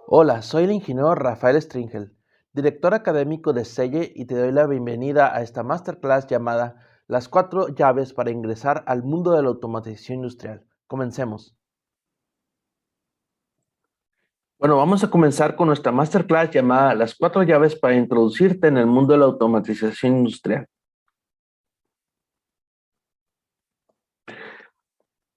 Hola, soy el ingeniero Rafael Stringel, director académico de Selle y te doy la bienvenida a esta masterclass llamada Las 4 llaves para ingresar al mundo de la automatización industrial. Comencemos. Bueno, vamos a comenzar con nuestra masterclass llamada Las 4 llaves para introducirte en el mundo de la automatización industrial.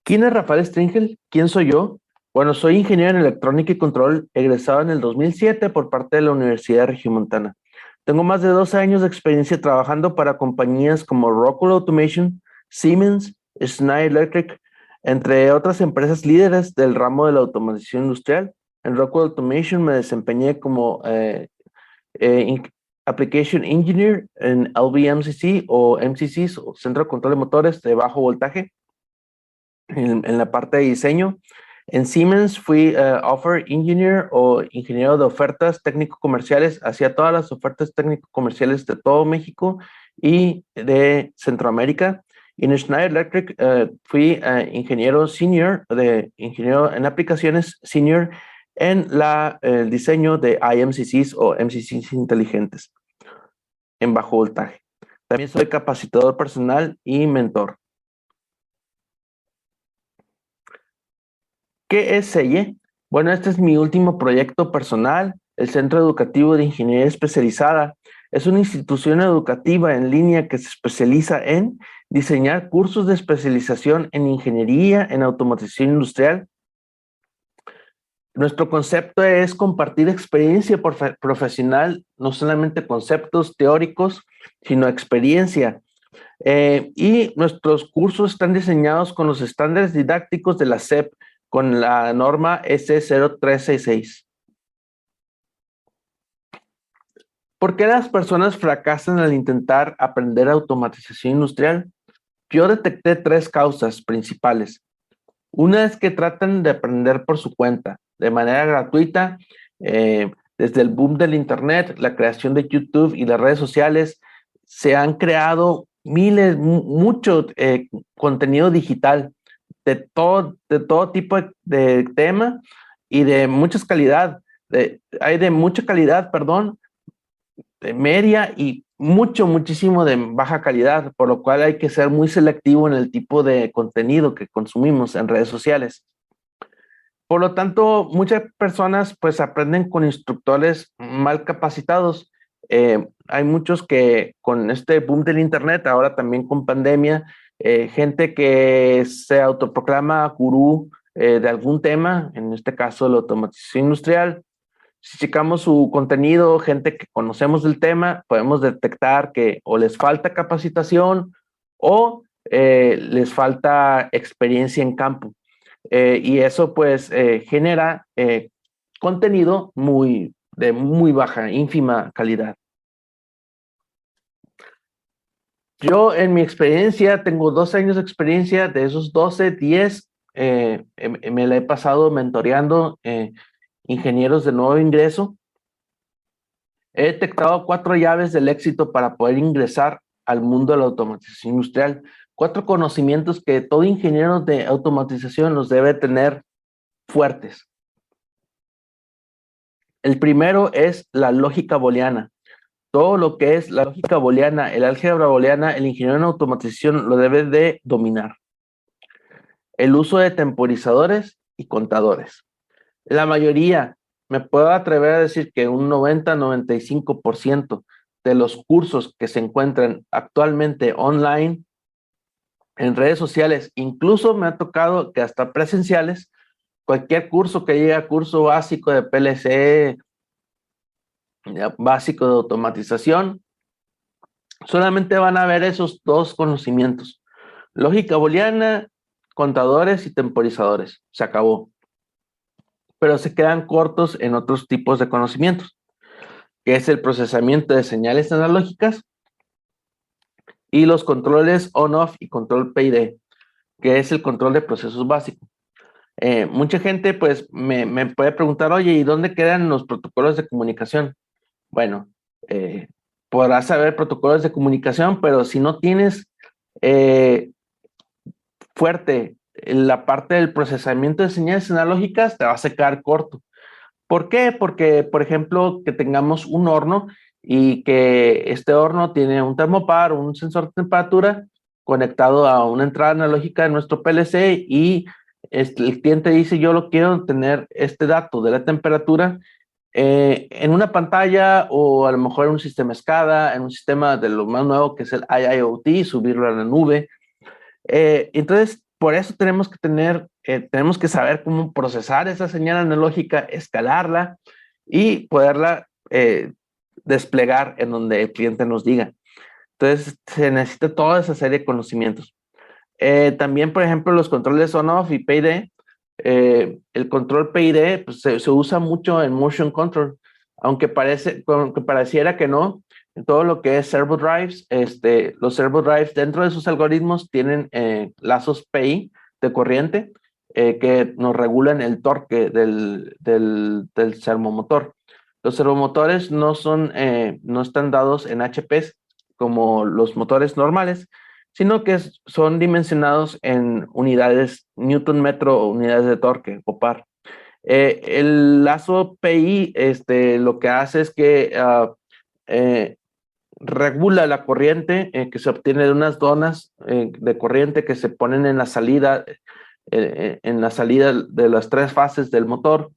¿Quién es Rafael Stringel? ¿Quién soy yo? Bueno, soy ingeniero en electrónica y control, egresado en el 2007 por parte de la Universidad Regiomontana. Tengo más de 12 años de experiencia trabajando para compañías como Rockwell Automation, Siemens, Schneider Electric, entre otras empresas líderes del ramo de la automatización industrial. En Rockwell Automation me desempeñé como eh, Application Engineer en LVMCC o MCCs, o Centro de Control de Motores de Bajo Voltaje, en la parte de diseño. En Siemens fui Offer Engineer o ingeniero de ofertas técnico-comerciales, hacía todas las ofertas técnico-comerciales de todo México y de Centroamérica. Y en Schneider Electric fui ingeniero senior, ingeniero en aplicaciones senior en el diseño de IMCCs o MCCs inteligentes en bajo voltaje. También soy capacitador personal y mentor. ¿Qué es Selle? Bueno, este es mi último proyecto personal. El Centro Educativo de Ingeniería Especializada es una institución educativa en línea que se especializa en diseñar cursos de especialización en ingeniería, en automatización industrial. Nuestro concepto es compartir experiencia profesional, no solamente conceptos teóricos, sino experiencia. Y nuestros cursos están diseñados con los estándares didácticos de la SEP, con la norma S0366. ¿Por qué las personas fracasan al intentar aprender automatización industrial? Yo detecté 3 causas principales. Una es que tratan de aprender por su cuenta, de manera gratuita, desde el boom del Internet, la creación de YouTube y las redes sociales, se han creado mucho contenido digital de todo tipo de tema y de mucha calidad. Hay de mucha calidad, perdón, de media y muchísimo de baja calidad, por lo cual hay que ser muy selectivo en el tipo de contenido que consumimos en redes sociales. Por lo tanto, muchas personas pues aprenden con instructores mal capacitados. Hay muchos que con este boom del Internet, ahora también con pandemia, gente que se autoproclama gurú de algún tema, en este caso la automatización industrial. Si checamos su contenido, gente que conocemos del tema, podemos detectar que o les falta capacitación o les falta experiencia en campo. Y eso pues genera contenido de muy baja, ínfima calidad. Yo en mi experiencia tengo 12 años de experiencia, de esos 12, 10 me la he pasado mentoreando ingenieros de nuevo ingreso. He detectado 4 llaves del éxito para poder ingresar al mundo de la automatización industrial. 4 conocimientos que todo ingeniero de automatización los debe tener fuertes. El primero es la lógica booleana. Todo lo que es la lógica booleana, el álgebra booleana, el ingeniero en automatización lo debe de dominar. El uso de temporizadores y contadores. La mayoría, me puedo atrever a decir que un 90-95% de los cursos que se encuentran actualmente online, en redes sociales, incluso me ha tocado que hasta presenciales, cualquier curso que llegue a curso básico de PLC, básico de automatización, solamente van a ver esos 2 conocimientos. Lógica booleana, contadores y temporizadores. Se acabó. Pero se quedan cortos en otros tipos de conocimientos, que es el procesamiento de señales analógicas y los controles on-off y control PID, que es el control de procesos básicos. Mucha gente pues me puede preguntar, oye, ¿y dónde quedan los protocolos de comunicación? Bueno, podrás saber protocolos de comunicación, pero si no tienes fuerte la parte del procesamiento de señales analógicas, te vas a quedar corto. ¿Por qué? Porque, por ejemplo, que tengamos un horno y que este horno tiene un termopar, un sensor de temperatura conectado a una entrada analógica de nuestro PLC y el cliente dice, yo lo quiero tener este dato de la temperatura en una pantalla o a lo mejor en un sistema SCADA, en un sistema de lo más nuevo que es el IIoT, subirlo a la nube. Entonces, por eso tenemos que saber cómo procesar esa señal analógica, escalarla y poderla desplegar en donde el cliente nos diga. Entonces, se necesita toda esa serie de conocimientos. También, por ejemplo, los controles on-off y PID. El control PID pues, se usa mucho en motion control, aunque pareciera que no. En todo lo que es servo drives, los servo drives dentro de sus algoritmos tienen lazos PI de corriente que nos regulan el torque del servomotor. Los servomotores no están dados en HPs como los motores normales, sino que son dimensionados en unidades Newton metro o unidades de torque o par. El lazo PI lo que hace es que regula la corriente que se obtiene de unas donas de corriente que se ponen en la salida de las tres fases del motor.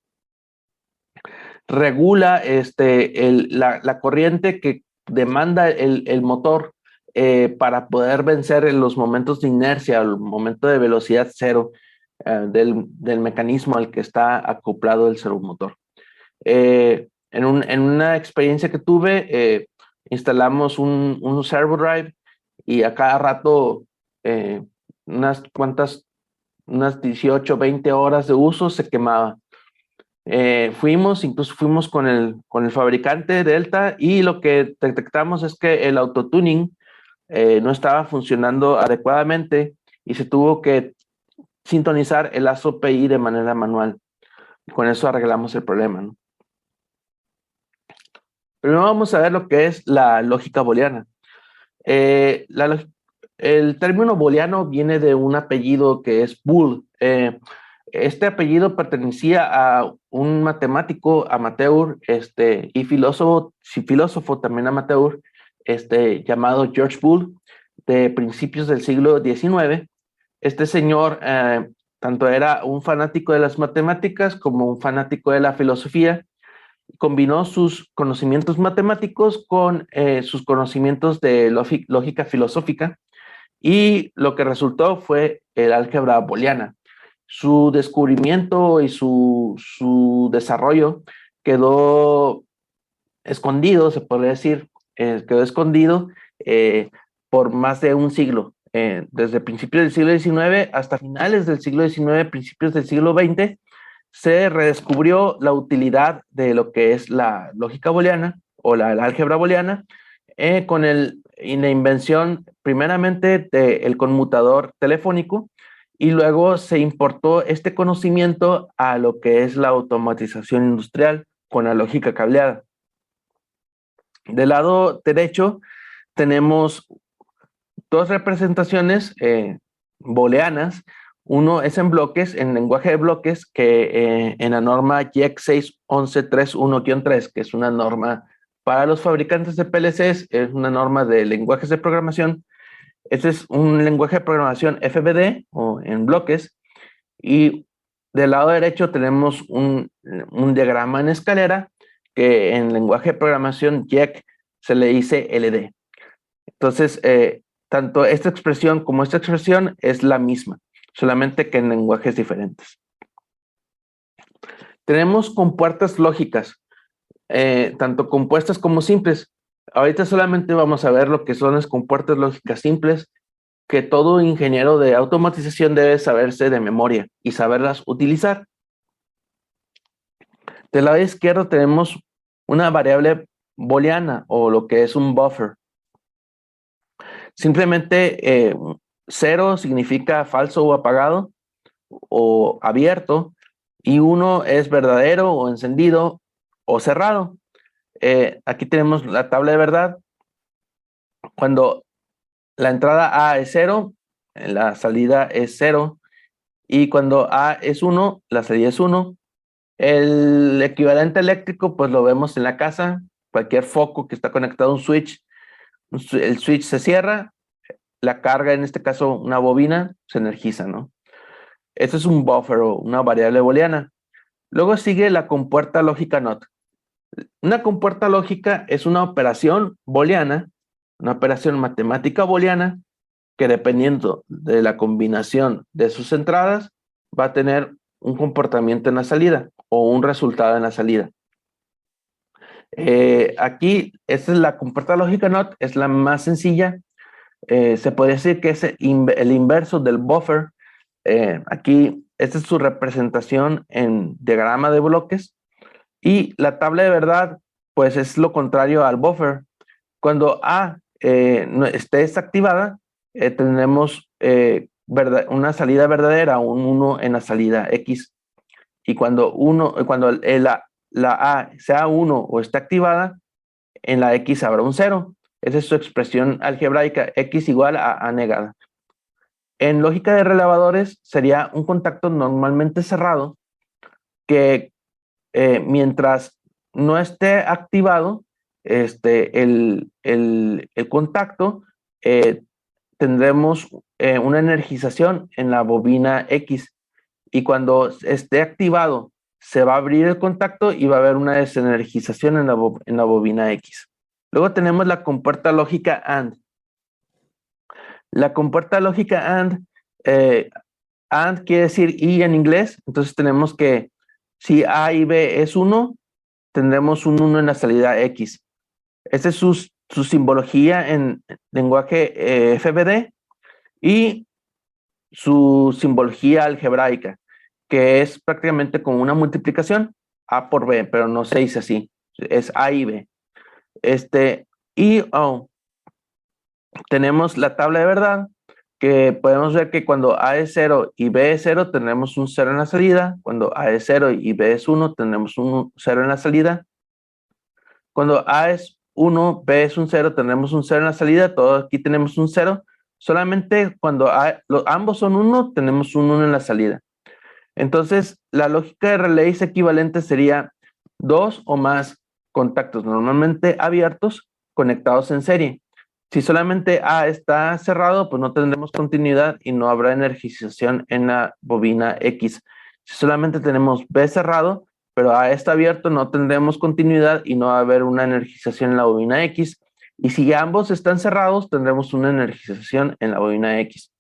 Regula la corriente que demanda el motor para poder vencer en los momentos de inercia, el momento de velocidad cero del mecanismo al que está acoplado el servomotor. En una experiencia que tuve, instalamos un servo drive y a cada rato, unas 18, 20 horas de uso se quemaba. Incluso fuimos con el fabricante Delta y lo que detectamos es que el autotuning no estaba funcionando adecuadamente y se tuvo que sintonizar el lazo PI de manera manual. Con eso arreglamos el problema, ¿no? Primero vamos a ver lo que es la lógica booleana. El término booleano viene de un apellido que es Boole. Este apellido pertenecía a un matemático amateur y filósofo también amateur llamado George Boole, de principios del siglo XIX. Este señor tanto era un fanático de las matemáticas como un fanático de la filosofía. Combinó sus conocimientos matemáticos con sus conocimientos de lógica filosófica y lo que resultó fue el álgebra booleana. Su descubrimiento y su desarrollo quedó escondido, se podría decir, quedó escondido por más de un siglo, desde principios del siglo XIX hasta finales del siglo XIX, principios del siglo XX, se redescubrió la utilidad de lo que es la lógica booleana o la álgebra booleana con la invención primeramente del conmutador telefónico y luego se importó este conocimiento a lo que es la automatización industrial con la lógica cableada. Del lado derecho tenemos dos representaciones booleanas. Uno es en bloques, en lenguaje de bloques, que en la norma JEC 61131-3, que es una norma para los fabricantes de PLCs, es una norma de lenguajes de programación. Este es un lenguaje de programación FBD o en bloques. Y del lado derecho tenemos un diagrama en escalera que en lenguaje de programación JEC se le dice LD. Entonces, tanto esta expresión como esta expresión es la misma, solamente que en lenguajes diferentes. Tenemos compuertas lógicas, tanto compuestas como simples. Ahorita solamente vamos a ver lo que son las compuertas lógicas simples, que todo ingeniero de automatización debe saberse de memoria y saberlas utilizar. Del lado izquierdo tenemos una variable booleana o lo que es un buffer. Simplemente 0 significa falso o apagado o abierto y 1 es verdadero o encendido o cerrado. Aquí tenemos la tabla de verdad. Cuando la entrada A es 0, la salida es 0 y cuando A es 1, la salida es 1. El equivalente eléctrico, pues lo vemos en la casa, cualquier foco que está conectado a un switch, el switch se cierra, la carga, en este caso una bobina, se energiza, ¿no? Eso es un buffer o una variable booleana. Luego sigue la compuerta lógica NOT. Una compuerta lógica es una operación booleana, una operación matemática booleana, que dependiendo de la combinación de sus entradas, va a tener un comportamiento en la salida o un resultado en la salida. Aquí, esta es la compuerta lógica NOT, es la más sencilla. Se puede decir que es el inverso del buffer. Aquí, esta es su representación en diagrama de bloques. Y la tabla de verdad, pues es lo contrario al buffer. Cuando A esté desactivada, tendremos una salida verdadera, un 1 en la salida X. Y cuando la A sea 1 o esté activada, en la X habrá un 0. Esa es su expresión algebraica, X igual a A negada. En lógica de relevadores sería un contacto normalmente cerrado que mientras no esté activado el contacto, tendremos una energización en la bobina X. Y cuando esté activado, se va a abrir el contacto y va a haber una desenergización en la bobina X. Luego tenemos la compuerta lógica AND. La compuerta lógica AND quiere decir y en inglés, entonces tenemos que si A y B es 1, tendremos un 1 en la salida X. Esa es su simbología en lenguaje FBD y su simbología algebraica, que es prácticamente como una multiplicación A por B, pero no se dice así, es A y B. Tenemos la tabla de verdad, que podemos ver que cuando A es 0 y B es 0, tenemos un 0 en la salida. Cuando A es 0 y B es 1, tenemos un 0 en la salida. Cuando A es 1, B es un 0, tenemos un 0 en la salida. Todo aquí tenemos un 0. Solamente cuando ambos son 1, tenemos un 1 en la salida. Entonces, la lógica de relays equivalente sería 2 o más contactos normalmente abiertos conectados en serie. Si solamente A está cerrado, pues no tendremos continuidad y no habrá energización en la bobina X. Si solamente tenemos B cerrado, pero A está abierto, no tendremos continuidad y no va a haber una energización en la bobina X. Y si ambos están cerrados, tendremos una energización en la bobina X.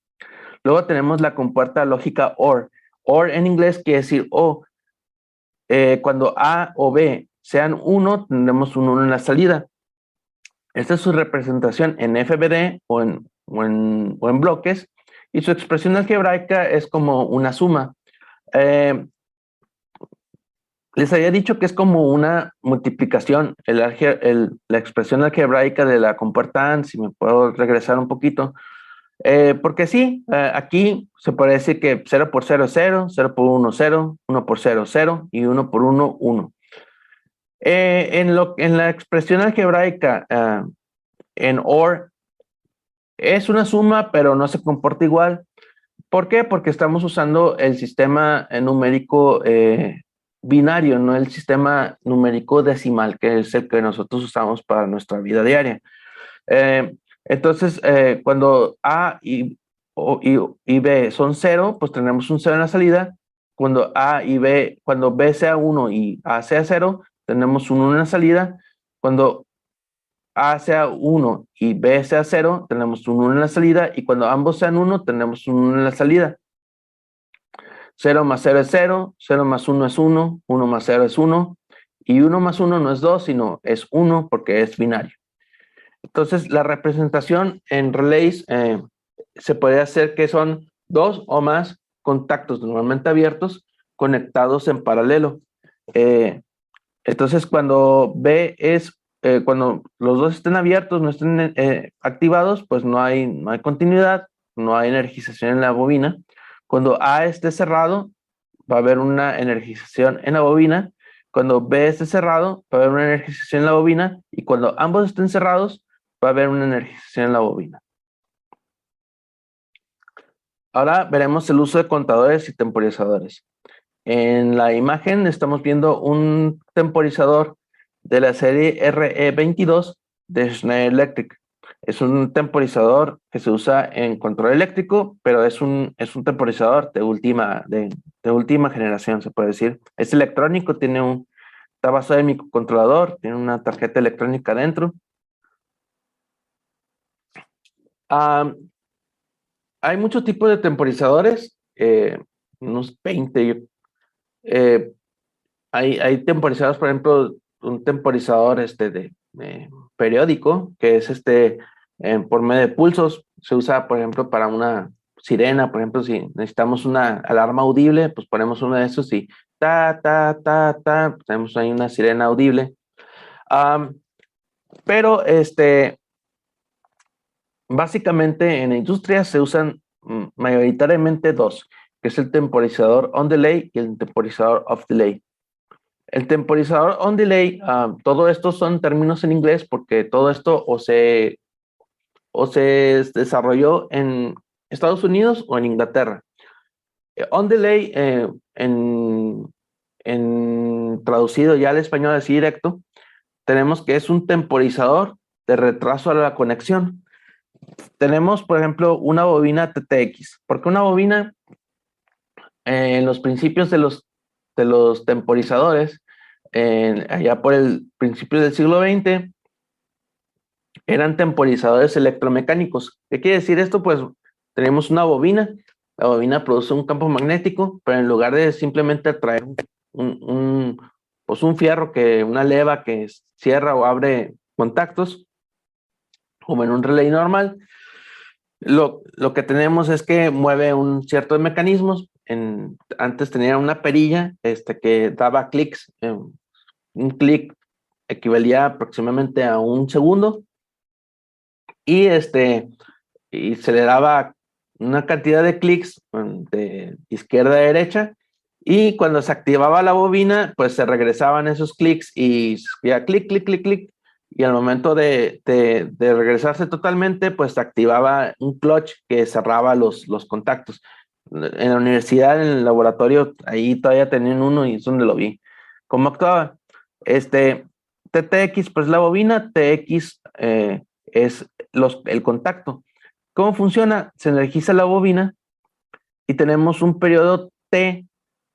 Luego tenemos la compuerta lógica OR. OR en inglés quiere decir o. Cuando A o B sean 1, tendremos un 1 en la salida. Esta es su representación en FBD o en bloques, y su expresión algebraica es como una suma. Les había dicho que es como una multiplicación, la expresión algebraica de la compuerta AND, si me puedo regresar un poquito. Porque sí, aquí se puede decir que 0 por 0 es 0, 0 por 1 0, 1 por 0 0 y 1 por 1 1. En la expresión algebraica en OR es una suma, pero no se comporta igual. ¿Por qué? Porque estamos usando el sistema numérico binario, no el sistema numérico decimal, que es el que nosotros usamos para nuestra vida diaria. Entonces, cuando A y B son 0, pues tenemos un 0 en la salida. Cuando B sea 1 y A sea 0, tenemos un 1 en la salida. Cuando A sea 1 y B sea 0, tenemos un 1 en la salida. Y cuando ambos sean 1, tenemos un 1 en la salida. 0 más 0 es 0, 0 más 1 es 1, 1 más 0 es 1. Y 1 más 1 no es 2, sino es 1 porque es binario. Entonces, la representación en relays se puede hacer que son 2 o más contactos normalmente abiertos conectados en paralelo. Entonces, cuando los dos estén abiertos, no estén activados, pues no hay continuidad, no hay energización en la bobina. Cuando A esté cerrado, va a haber una energización en la bobina. Cuando B esté cerrado, va a haber una energización en la bobina. Y cuando ambos estén cerrados, va a haber una energización en la bobina. Ahora veremos el uso de contadores y temporizadores. En la imagen estamos viendo un temporizador de la serie RE22 de Schneider Electric. Es un temporizador que se usa en control eléctrico, pero es un temporizador de última generación, se puede decir. Es electrónico, está basado en microcontrolador, tiene una tarjeta electrónica dentro. Hay muchos tipos de temporizadores, unos 20. Eh, hay temporizadores, por ejemplo, un temporizador de periódico, que es por medio de pulsos. Se usa, por ejemplo, para una sirena. Por ejemplo, si necesitamos una alarma audible, pues ponemos uno de esos y pues tenemos ahí una sirena audible. Pero básicamente en la industria se usan mayoritariamente dos, que es el temporizador on delay y el temporizador off delay. El temporizador on delay, todo esto son términos en inglés porque todo esto o se desarrolló en Estados Unidos o en Inglaterra. On delay, traducido ya al español así directo, tenemos que es un temporizador de retraso a la conexión. Tenemos, por ejemplo, una bobina TTX. ¿Por qué una bobina? En los principios de los temporizadores, allá por el principio del siglo XX, eran temporizadores electromecánicos. ¿Qué quiere decir esto? Pues tenemos una bobina, la bobina produce un campo magnético, pero en lugar de simplemente atraer pues un fierro, una leva que cierra o abre contactos, como en un relay normal, lo que tenemos es que mueve un cierto de mecanismos. Antes tenía una perilla que daba clics. Un clic equivalía aproximadamente a un segundo y, y se le daba una cantidad de clics de izquierda a derecha, y cuando se activaba la bobina, pues se regresaban esos clics y ya clic, clic, clic, clic, y al momento de regresarse totalmente, pues se activaba un clutch que cerraba los contactos. En la universidad, en el laboratorio, ahí todavía tenían uno y es donde lo vi. ¿Cómo actuaba? TTX, pues la bobina, TX es el contacto. ¿Cómo funciona? Se energiza la bobina y tenemos un periodo T,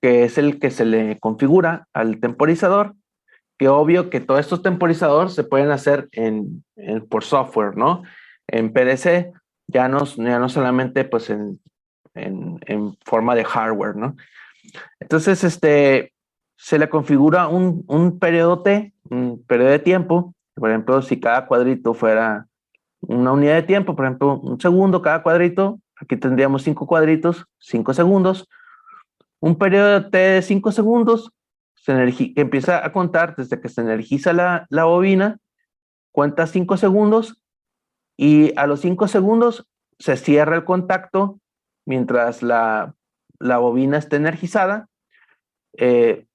que es el que se le configura al temporizador, que obvio que todos estos temporizadores se pueden hacer por software, ¿no? En PDC, ya no solamente pues en forma de hardware, ¿no? Entonces, se le configura un periodo T, un periodo de tiempo. Por ejemplo, si cada cuadrito fuera una unidad de tiempo, por ejemplo, un segundo cada cuadrito, aquí tendríamos 5 cuadritos, 5 segundos. Un periodo T de 5 segundos que empieza a contar desde que se energiza la bobina, cuenta 5 segundos, y a los 5 segundos se cierra el contacto mientras la bobina esté energizada. eh,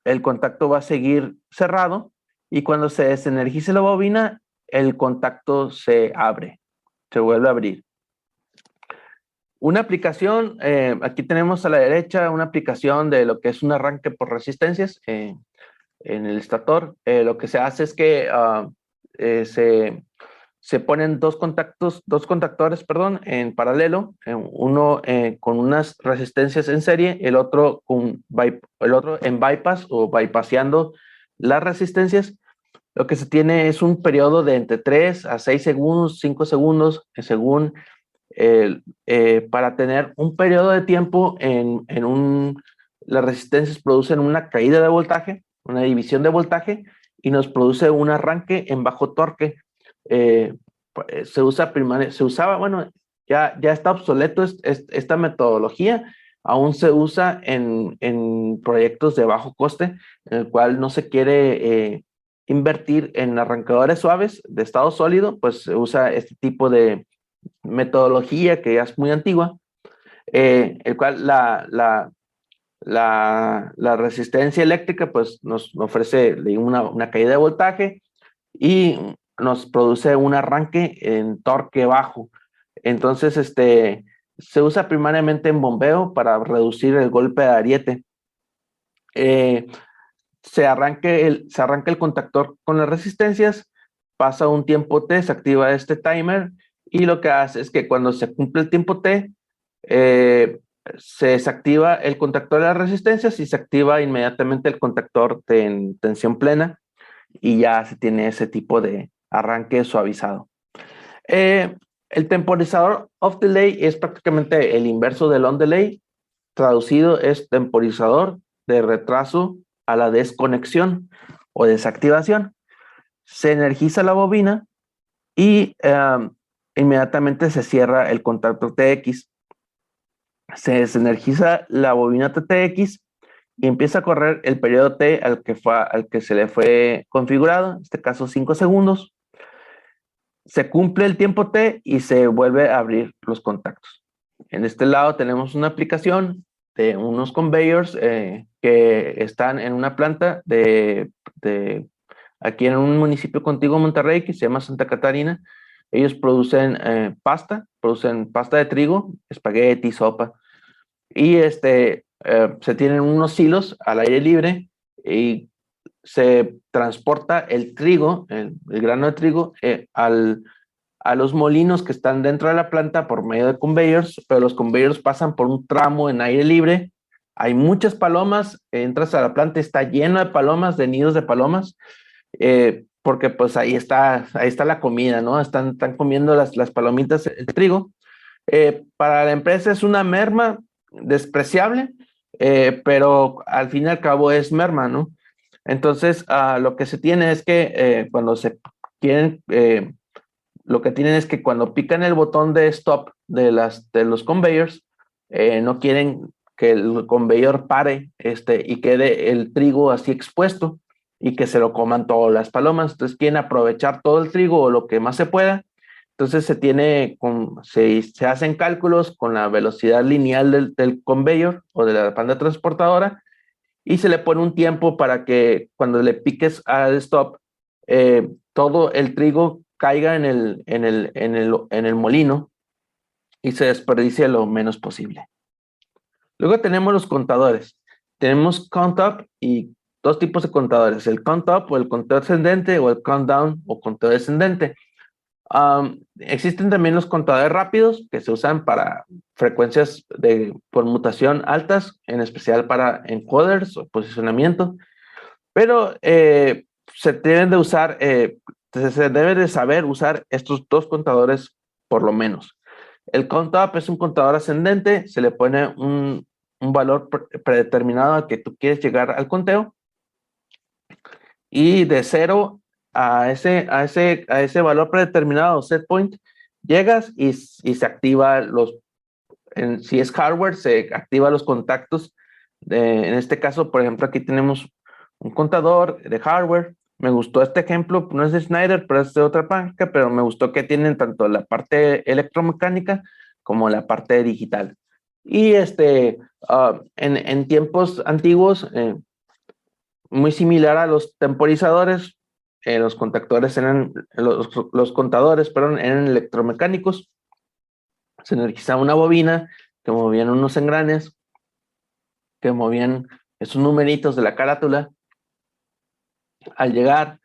el contacto va a seguir cerrado, y cuando se desenergice la bobina, el contacto se abre, se vuelve a abrir. Una aplicación, aquí tenemos a la derecha una aplicación de lo que es un arranque por resistencias en el estator. Lo que se hace es que se ponen dos contactores, perdón, en paralelo, uno con unas resistencias en serie, el otro en bypass o bypassando las resistencias. Lo que se tiene es un periodo de entre 3 a 6 segundos, 5 segundos, según para tener un periodo de tiempo las resistencias producen una caída de voltaje, una división de voltaje, y nos produce un arranque en bajo torque. Eh, se usaba, bueno, ya está obsoleto esta metodología. Aún se usa en proyectos de bajo coste, en el cual no se quiere invertir en arrancadores suaves de estado sólido. Pues se usa este tipo de metodología que ya es muy antigua, el cual la resistencia eléctrica pues nos ofrece una caída de voltaje y nos produce un arranque en torque bajo. Entonces, se usa primariamente en bombeo para reducir el golpe de ariete. eh, se arranca el contactor con las resistencias, pasa un tiempo T, se activa este timer y lo que hace es que cuando se cumple el tiempo T, se desactiva el contactor de las resistencias y se activa inmediatamente el contactor en tensión plena y ya se tiene ese tipo de arranque suavizado. El temporizador off delay es prácticamente el inverso del on delay. Traducido es temporizador de retraso a la desconexión o desactivación. Se energiza la bobina y inmediatamente se cierra el contacto TX. Se desenergiza la bobina TTX y empieza a correr el periodo T al que se le fue configurado, en este caso 5 segundos. Se cumple el tiempo T y se vuelve a abrir los contactos. En este lado tenemos una aplicación de unos conveyors que están en una planta aquí en un municipio contiguo a Monterrey que se llama Santa Catarina. Ellos producen pasta de trigo, espagueti, sopa, y se tienen unos silos al aire libre y se transporta el trigo, el grano de trigo, a los molinos que están dentro de la planta por medio de conveyors, pero los conveyors pasan por un tramo en aire libre. Hay muchas palomas, entras a la planta, está lleno de palomas, de nidos de palomas, porque pues ahí está la comida, ¿no? Están comiendo las palomitas, el trigo. Para la empresa es una merma despreciable, pero al fin y al cabo es merma, ¿no? Entonces, lo que se tiene es que cuando se quieren, lo que tienen es que cuando pican el botón de stop de los conveyors, no quieren que el conveyor pare y quede el trigo así expuesto y que se lo coman todas las palomas. Entonces quieren aprovechar todo el trigo o lo que más se pueda. Entonces se hacen cálculos con la velocidad lineal del conveyor o de la banda transportadora y se le pone un tiempo para que cuando le piques al stop, todo el trigo caiga en el molino y se desperdicie lo menos posible. Luego tenemos los contadores. Tenemos count up y dos tipos de contadores, el count up o el conteo ascendente o el count down o conteo descendente. Existen también los contadores rápidos que se usan para frecuencias de conmutación altas, en especial para encoders o posicionamiento, pero se deben de usar, se debe de saber usar estos dos contadores por lo menos. El count up es un contador ascendente, se le pone un valor predeterminado al que tú quieres llegar al conteo y de 0 a ese valor predeterminado, set point, llegas y se activa si es hardware, se activa los contactos. En este caso, por ejemplo, aquí tenemos un contador de hardware. Me gustó este ejemplo, no es de Schneider, pero es de otra marca, pero me gustó que tienen tanto la parte electromecánica como la parte digital. Y en tiempos antiguos, muy similar a los temporizadores, los contadores eran electromecánicos. Se energizaba una bobina que movían unos engranes, que movían esos numeritos de la carátula. Al llegar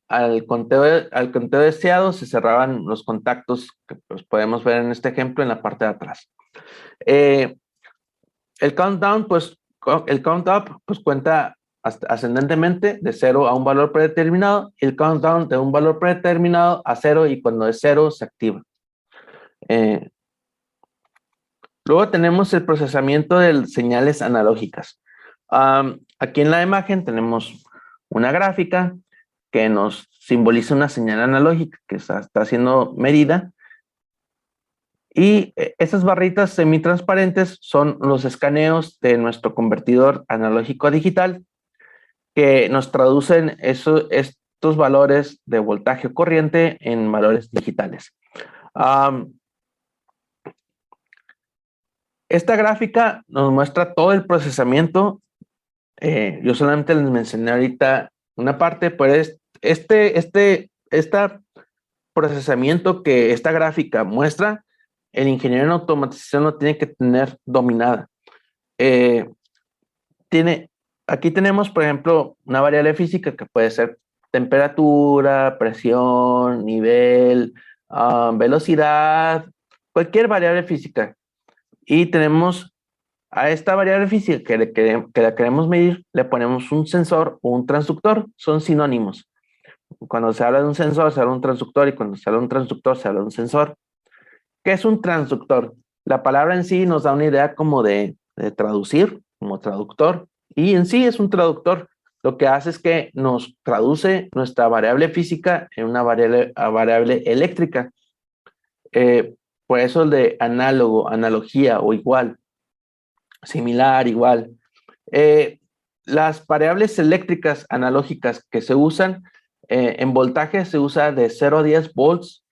al conteo deseado, se cerraban los contactos que pues, podemos ver en este ejemplo en la parte de atrás. El countdown, pues, el count up, pues cuenta ascendentemente de 0 a un valor predeterminado y el countdown de un valor predeterminado a 0 y cuando es 0 se activa. Luego tenemos el procesamiento de señales analógicas. Aquí en la imagen tenemos una gráfica que nos simboliza una señal analógica que está siendo medida. Y esas barritas semitransparentes son los escaneos de nuestro convertidor analógico a digital que nos traducen estos valores de voltaje o corriente en valores digitales. Esta gráfica nos muestra todo el procesamiento. Yo solamente les mencioné ahorita una parte, pero este procesamiento que esta gráfica muestra, el ingeniero en automatización lo tiene que tener dominada. Tiene Aquí tenemos, por ejemplo, una variable física que puede ser temperatura, presión, nivel, velocidad, cualquier variable física. Y tenemos a esta variable física que la queremos medir, le ponemos un sensor o un transductor, son sinónimos. Cuando se habla de un sensor, se habla de un transductor, y cuando se habla de un transductor, se habla de un sensor. ¿Qué es un transductor? La palabra en sí nos da una idea como de traducir, como traductor, y en sí es un traductor. Lo que hace es que nos traduce nuestra variable física en una variable eléctrica. Por eso el de análogo, analogía o igual, similar, igual. Eh, las variables eléctricas analógicas que se usan en voltaje se usa de 0 a 10 volts.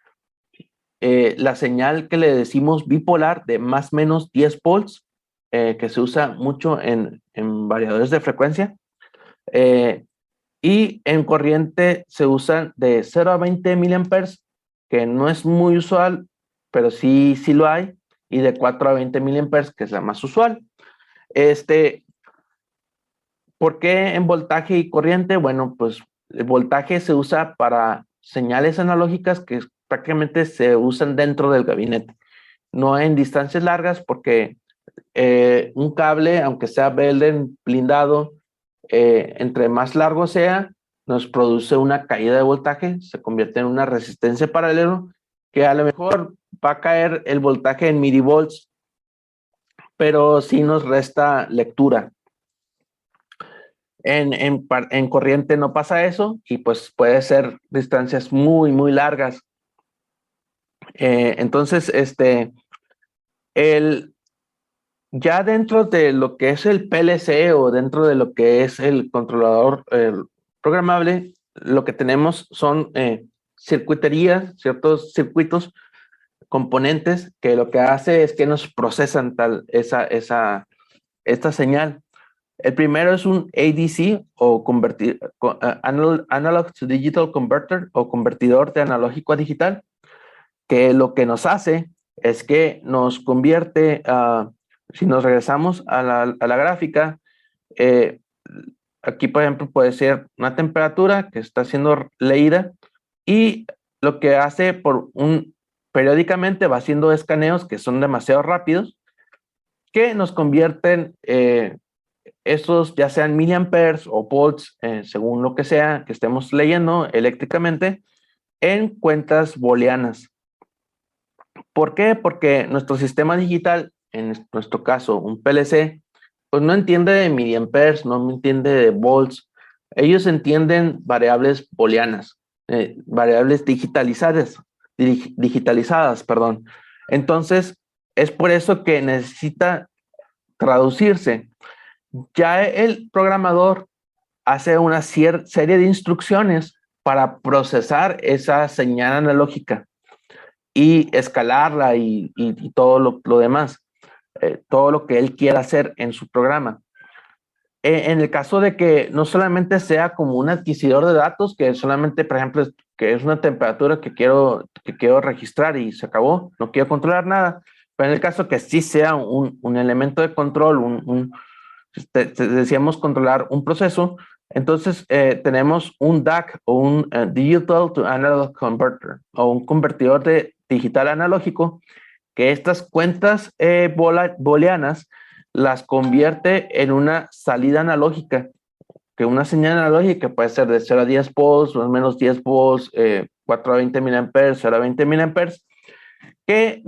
La señal que le decimos bipolar de más o menos 10 volts, que se usa mucho en variadores de frecuencia. Eh, y en corriente se usan de 0 a 20 miliamperes, que no es muy usual, pero sí lo hay, y de 4 a 20 miliamperes, que es la más usual. Este, ¿Por qué en voltaje y corriente? Bueno, pues el voltaje se usa para señales analógicas que prácticamente se usan dentro del gabinete, no en distancias largas, porque un cable, aunque sea Belden blindado, entre más largo sea, nos produce una caída de voltaje, se convierte en una resistencia paralelo, que a lo mejor va a caer el voltaje en milivolts, pero sí nos resta lectura. En corriente no pasa eso, y pues puede ser distancias muy largas. Entonces, el, ya dentro de lo que es el PLC o dentro de lo que es el controlador programable, lo que tenemos son circuiterías, ciertos circuitos, componentes, que lo que hace es que nos procesan esta señal. El primero es un ADC o Analog to Digital Converter, o convertidor de analógico a digital, que lo que nos hace es que nos convierte, si nos regresamos a la gráfica, eh, aquí por ejemplo puede ser una temperatura que está siendo leída, y lo que hace periódicamente va haciendo escaneos que son demasiado rápidos, que nos convierten estos, ya sean miliamperes o volts, según lo que sea que estemos leyendo eléctricamente, en cuentas booleanas. ¿Por qué? Porque nuestro sistema digital, en nuestro caso un PLC, pues no entiende de miliamperes, no entiende de volts. Ellos entienden variables booleanas, variables digitalizadas, perdón. Entonces, es por eso que necesita traducirse. Ya el programador hace una serie de instrucciones para procesar esa señal analógica y escalarla y todo lo demás, todo lo que él quiera hacer en su programa. En el caso de que no solamente sea como un adquisidor de datos, que solamente, por ejemplo, que es una temperatura que quiero registrar y se acabó, no quiero controlar nada, pero en el caso que sí sea un elemento de control, decíamos controlar un proceso, entonces tenemos un DAC o un Digital to Analog Converter, o un convertidor de digital analógico, que estas cuentas booleanas las convierte en una salida analógica, que una señal analógica puede ser de 0 a 10 volts, más o menos 10 volts, 4 a 20 miliamperes, 0 a 20 miliamperes, que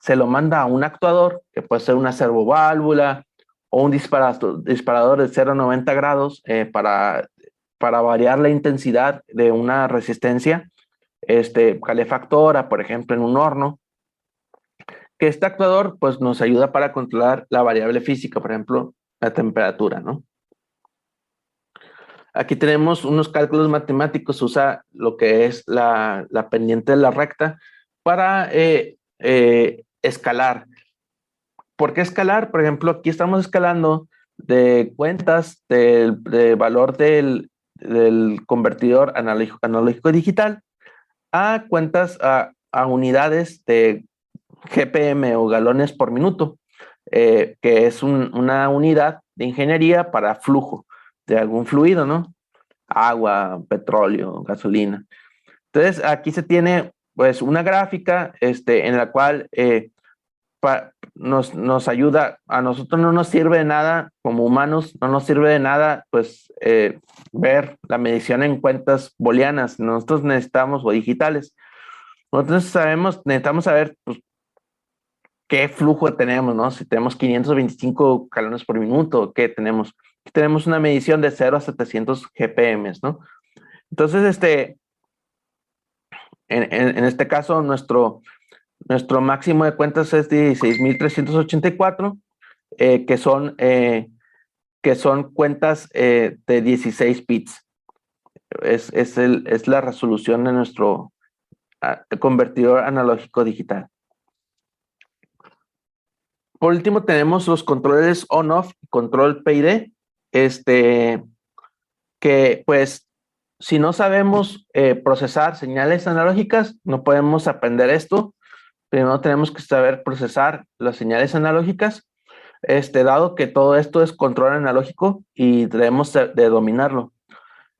se lo manda a un actuador, que puede ser una servoválvula o un disparador de 0 a 90 grados, para variar la intensidad de una resistencia calefactora, por ejemplo, en un horno, que este actuador pues nos ayuda para controlar la variable física, por ejemplo, la temperatura, ¿no? Aquí tenemos unos cálculos matemáticos, usa lo que es la pendiente de la recta para escalar. ¿Por qué escalar? Por ejemplo, aquí estamos escalando de cuentas de valor del convertidor analógico digital a cuentas a unidades de GPM o galones por minuto. que es una unidad de ingeniería para flujo de algún fluido, ¿no? Agua, petróleo, gasolina. Entonces, aquí se tiene pues una gráfica en la cual nos ayuda, a nosotros no nos sirve de nada como humanos, no nos sirve de nada pues ver la medición en cuentas booleanas, nosotros necesitamos o digitales. Nosotros necesitamos saber pues, qué flujo tenemos, ¿no? Si tenemos 525 galones por minuto, ¿qué tenemos? Aquí tenemos una medición de 0 a 700 GPM, ¿no? Entonces, en este caso, nuestro máximo de cuentas es 16.384, que son cuentas de 16 bits. Es la resolución de nuestro convertidor analógico digital. Por último, tenemos los controles on-off y control PID, que pues si no sabemos procesar señales analógicas, no podemos aprender esto. Primero tenemos que saber procesar las señales analógicas, dado que todo esto es control analógico y debemos de dominarlo.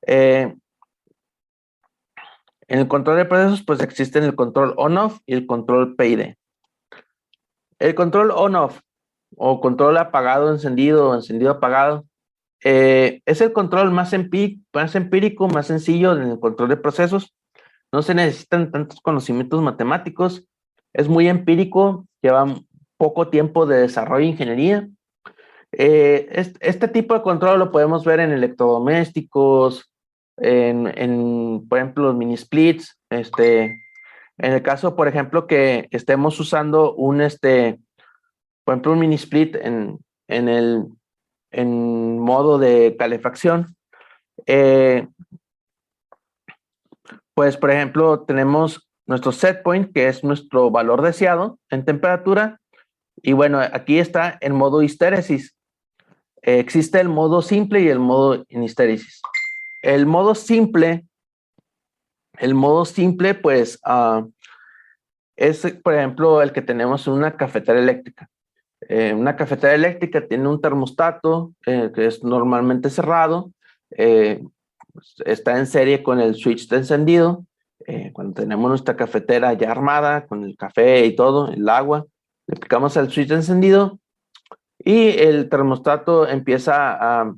En el control de procesos, pues existen el control on-off y el control PID. El control on-off o control apagado, encendido o encendido apagado es el control más empírico, más sencillo en el control de procesos. No se necesitan tantos conocimientos matemáticos. Es muy empírico, lleva poco tiempo de desarrollo de ingeniería. Este tipo de control lo podemos ver en electrodomésticos, por ejemplo, los mini splits. En el caso, por ejemplo, que estemos usando por ejemplo, un mini split en modo de calefacción, pues, por ejemplo, tenemos nuestro set point, que es nuestro valor deseado en temperatura. Y bueno, aquí está en modo histéresis. Existe el modo simple y el modo en histéresis. El modo simple, pues, es, por ejemplo, el que tenemos en una cafetera eléctrica. Una cafetera eléctrica tiene un termostato que es normalmente cerrado, está en serie con el switch de encendido. Cuando tenemos nuestra cafetera ya armada, con el café y todo, el agua, le aplicamos el switch de encendido y el termostato empieza a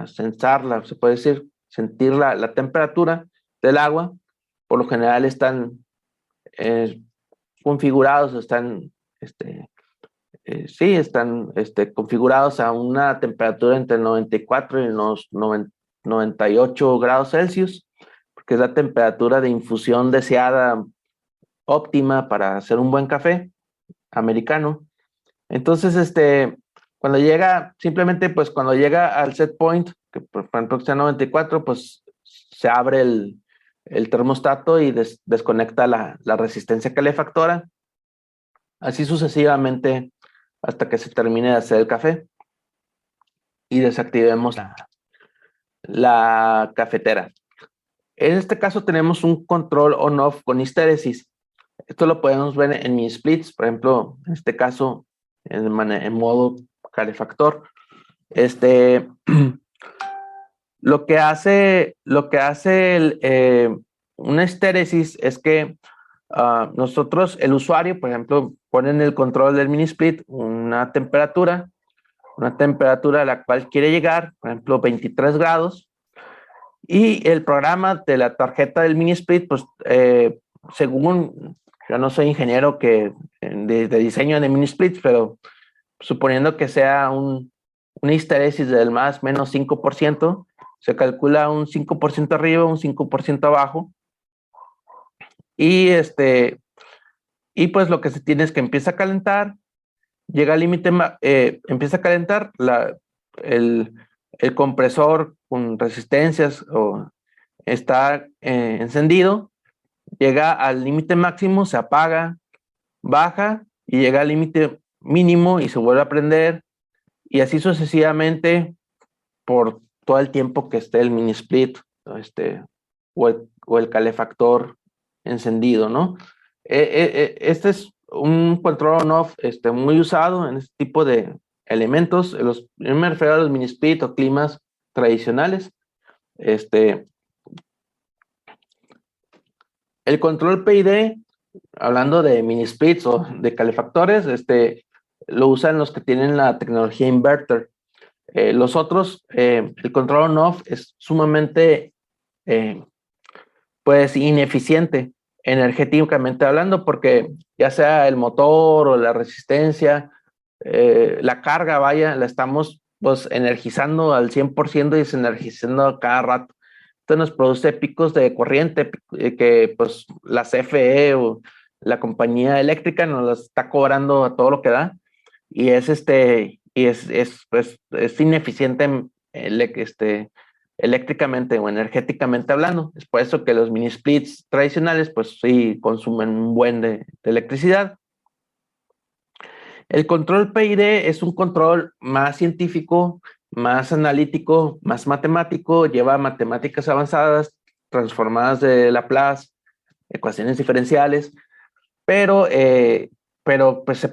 sensarla, se puede decir, sentir la temperatura del agua. Por lo general están configurados, están configurados a una temperatura entre el 94 y los 98 grados Celsius, porque es la temperatura de infusión deseada óptima para hacer un buen café americano. Entonces, cuando llega al set point, que por ejemplo está 94, pues se abre el termostato y desconecta la resistencia calefactora, así sucesivamente hasta que se termine de hacer el café y desactivemos la cafetera. En este caso tenemos un control on-off con histéresis. Esto lo podemos ver en mis splits, por ejemplo, en este caso en modo calefactor. Lo que hace una histéresis es que nosotros, el usuario, por ejemplo, pone en el control del mini split una temperatura a la cual quiere llegar, por ejemplo, 23 grados, y el programa de la tarjeta del mini split, pues según, yo no soy ingeniero de diseño de mini splits, pero suponiendo que sea una histéresis del más menos 5%, se calcula un 5% arriba, un 5% abajo, y y pues lo que se tiene es que empieza a calentar, llega al límite, empieza a calentar el, el compresor con resistencias o está encendido, llega al límite máximo, se apaga, baja y llega al límite mínimo y se vuelve a prender, y así sucesivamente por todo el tiempo que esté el mini split o el calefactor encendido, ¿no? Este es un control on-off muy usado en este tipo de elementos. Yo me refiero a los mini split o climas tradicionales. El control PID, hablando de mini splits o de calefactores, lo usan los que tienen la tecnología inverter. Los otros, el control on-off es sumamente pues ineficiente energéticamente hablando, porque ya sea el motor o la resistencia, la carga, vaya, la estamos pues energizando al 100% y desenergizando cada rato. Esto nos produce picos de corriente que pues la CFE o la compañía eléctrica nos las está cobrando a todo lo que da, y pues, es ineficiente eléctricamente o energéticamente hablando. Es por eso que los mini splits tradicionales pues sí consumen un buen de electricidad. El control PID es un control más científico, más analítico, más matemático, lleva matemáticas avanzadas, transformadas de Laplace, ecuaciones diferenciales, pero, pues se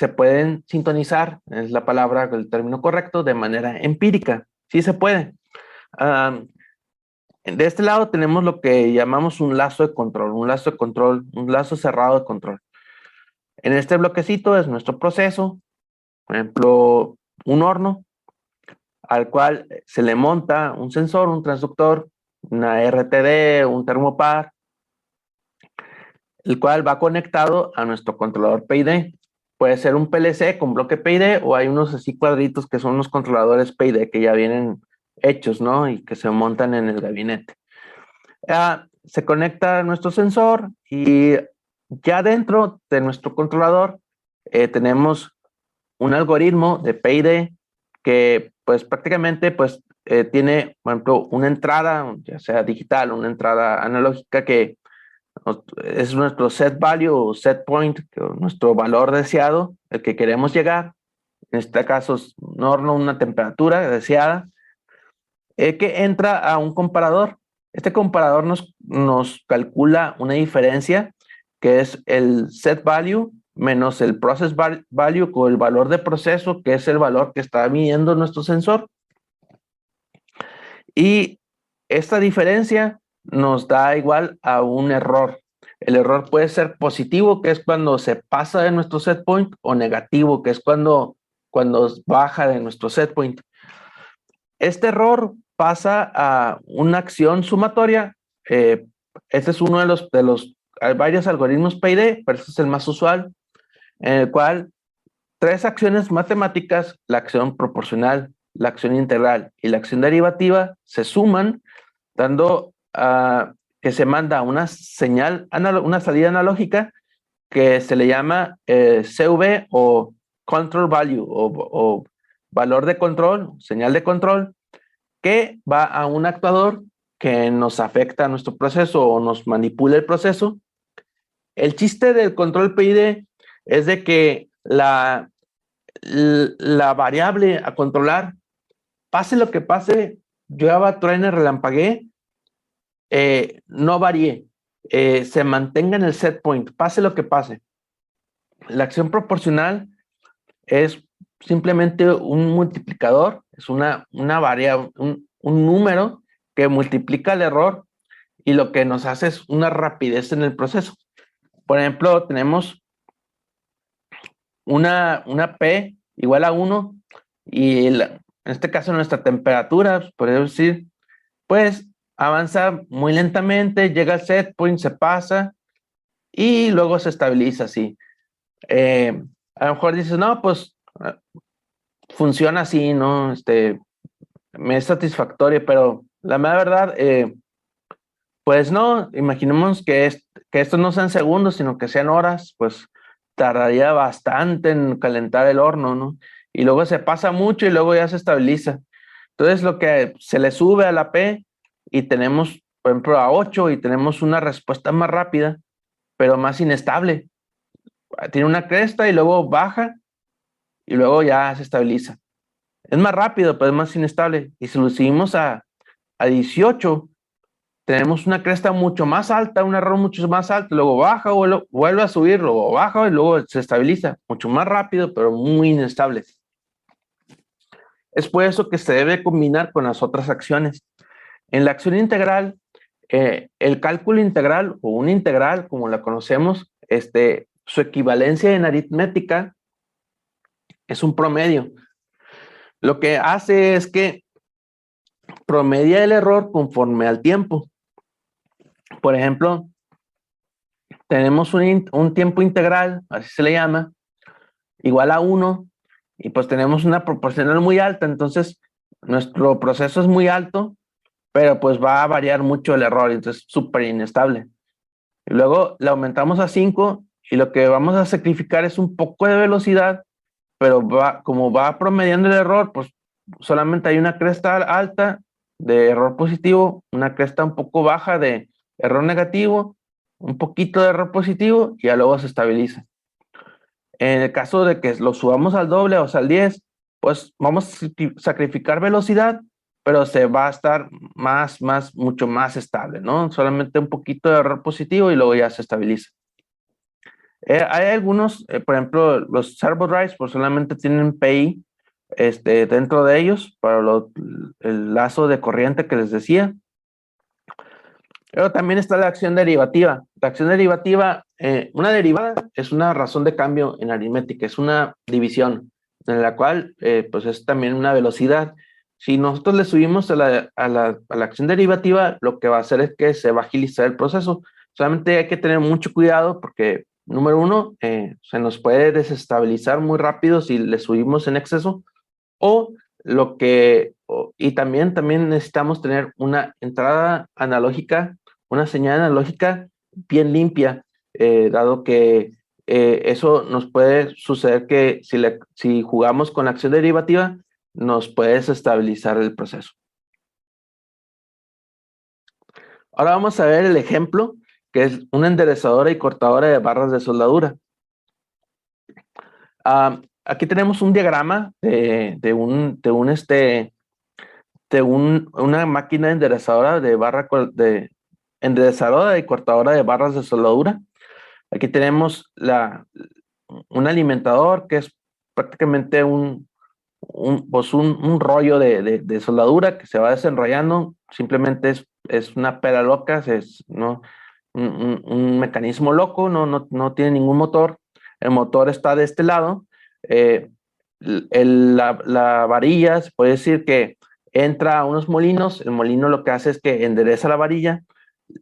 pueden sintonizar, es la palabra, el término correcto, de manera empírica. Sí se puede. De este lado tenemos lo que llamamos un lazo de control, un lazo cerrado de control. En este bloquecito es nuestro proceso, por ejemplo, un horno al cual se le monta un sensor, un transductor, una RTD, un termopar, el cual va conectado a nuestro controlador PID. Puede ser un PLC con bloque PID o hay unos así cuadritos que son los controladores PID que ya vienen hechos, ¿no? Y que se montan en el gabinete. Se conecta a nuestro sensor y ya dentro de nuestro controlador tenemos un algoritmo de PID que pues prácticamente pues tiene, por ejemplo, una entrada, ya sea digital, una entrada analógica que es nuestro set value o set point, nuestro valor deseado, el que queremos llegar. En este caso es un horno, una temperatura deseada, que entra a un comparador. Este comparador nos calcula una diferencia que es el set value menos el process value con el valor de proceso, que es el valor que está midiendo nuestro sensor. Y esta diferencia nos da igual a un error. El error puede ser positivo, que es cuando se pasa de nuestro set point, o negativo, que es cuando baja de nuestro set point. Este error pasa a una acción sumatoria. Este es uno hay varios algoritmos PID, pero este es el más usual, en el cual tres acciones matemáticas, la acción proporcional, la acción integral y la acción derivativa, se suman, dando que se manda una señal, una salida analógica que se le llama CV o control value o valor de control, señal de control, que va a un actuador que nos afecta a nuestro proceso o nos manipula el proceso. El chiste del control PID es de que la variable a controlar, pase lo que pase, llueva, truene, relampaguee, no varíe, se mantenga en el set point, pase lo que pase. La acción proporcional es simplemente un multiplicador, es una variable, un número que multiplica el error y lo que nos hace es una rapidez en el proceso. Por ejemplo, tenemos una P igual a 1 y en este caso nuestra temperatura, podemos decir, pues avanza muy lentamente, llega al set point, se pasa y luego se estabiliza así. A lo mejor dices, no, pues funciona así, ¿no? Me es satisfactorio, pero la mera verdad, pues no, imaginemos que esto no sean segundos, sino que sean horas, pues tardaría bastante en calentar el horno, ¿no? Y luego se pasa mucho y luego ya se estabiliza. Entonces lo que se le sube a la P y tenemos, por ejemplo, a 8 y tenemos una respuesta más rápida, pero más inestable. Tiene una cresta y luego baja y luego ya se estabiliza. Es más rápido, pero es más inestable. Y si lo subimos a 18, tenemos una cresta mucho más alta, un error mucho más alto, luego baja, vuelve a subir, luego baja y luego se estabiliza, mucho más rápido, pero muy inestable. Es por eso que se debe combinar con las otras acciones. En la acción integral, el cálculo integral o una integral, como la conocemos, su equivalencia en aritmética es un promedio. Lo que hace es que promedia el error conforme al tiempo. Por ejemplo, tenemos un tiempo integral, así se le llama, igual a 1, y pues tenemos una proporcional muy alta, entonces nuestro proceso es muy alto, pero pues va a variar mucho el error, entonces súper inestable. Y luego le aumentamos a 5 y lo que vamos a sacrificar es un poco de velocidad, pero como va promediando el error, pues solamente hay una cresta alta de error positivo, una cresta un poco baja de error negativo, un poquito de error positivo y ya luego se estabiliza. En el caso de que lo subamos al doble o sea, al 10, pues vamos a sacrificar velocidad, pero se va a estar mucho más estable, ¿no? Solamente un poquito de error positivo y luego ya se estabiliza. Hay algunos, por ejemplo, los servo drives, pues solamente tienen PI dentro de ellos para el lazo de corriente que les decía. Pero también está la acción derivativa. La acción derivativa, una derivada es una razón de cambio en aritmética, es una división en la cual pues es también una velocidad. Si nosotros le subimos a la acción derivativa, lo que va a hacer es que se va a agilizar el proceso. Solamente hay que tener mucho cuidado porque, número uno, se nos puede desestabilizar muy rápido si le subimos en exceso, y también necesitamos tener una entrada analógica, una señal analógica bien limpia, dado que eso nos puede suceder que si jugamos con la acción derivativa, nos puede desestabilizar el proceso. Ahora vamos a ver el ejemplo, que es una enderezadora y cortadora de barras de soldadura. Aquí tenemos un diagrama una máquina enderezadora enderezadora y cortadora de barras de soldadura. Aquí tenemos un alimentador que es prácticamente un rollo de soldadura que se va desenrollando. Simplemente es una pera loca, ¿no? Un mecanismo loco, no tiene ningún motor. El motor está de este lado. La varilla, se puede decir que entra a unos molinos. El molino lo que hace es que endereza la varilla,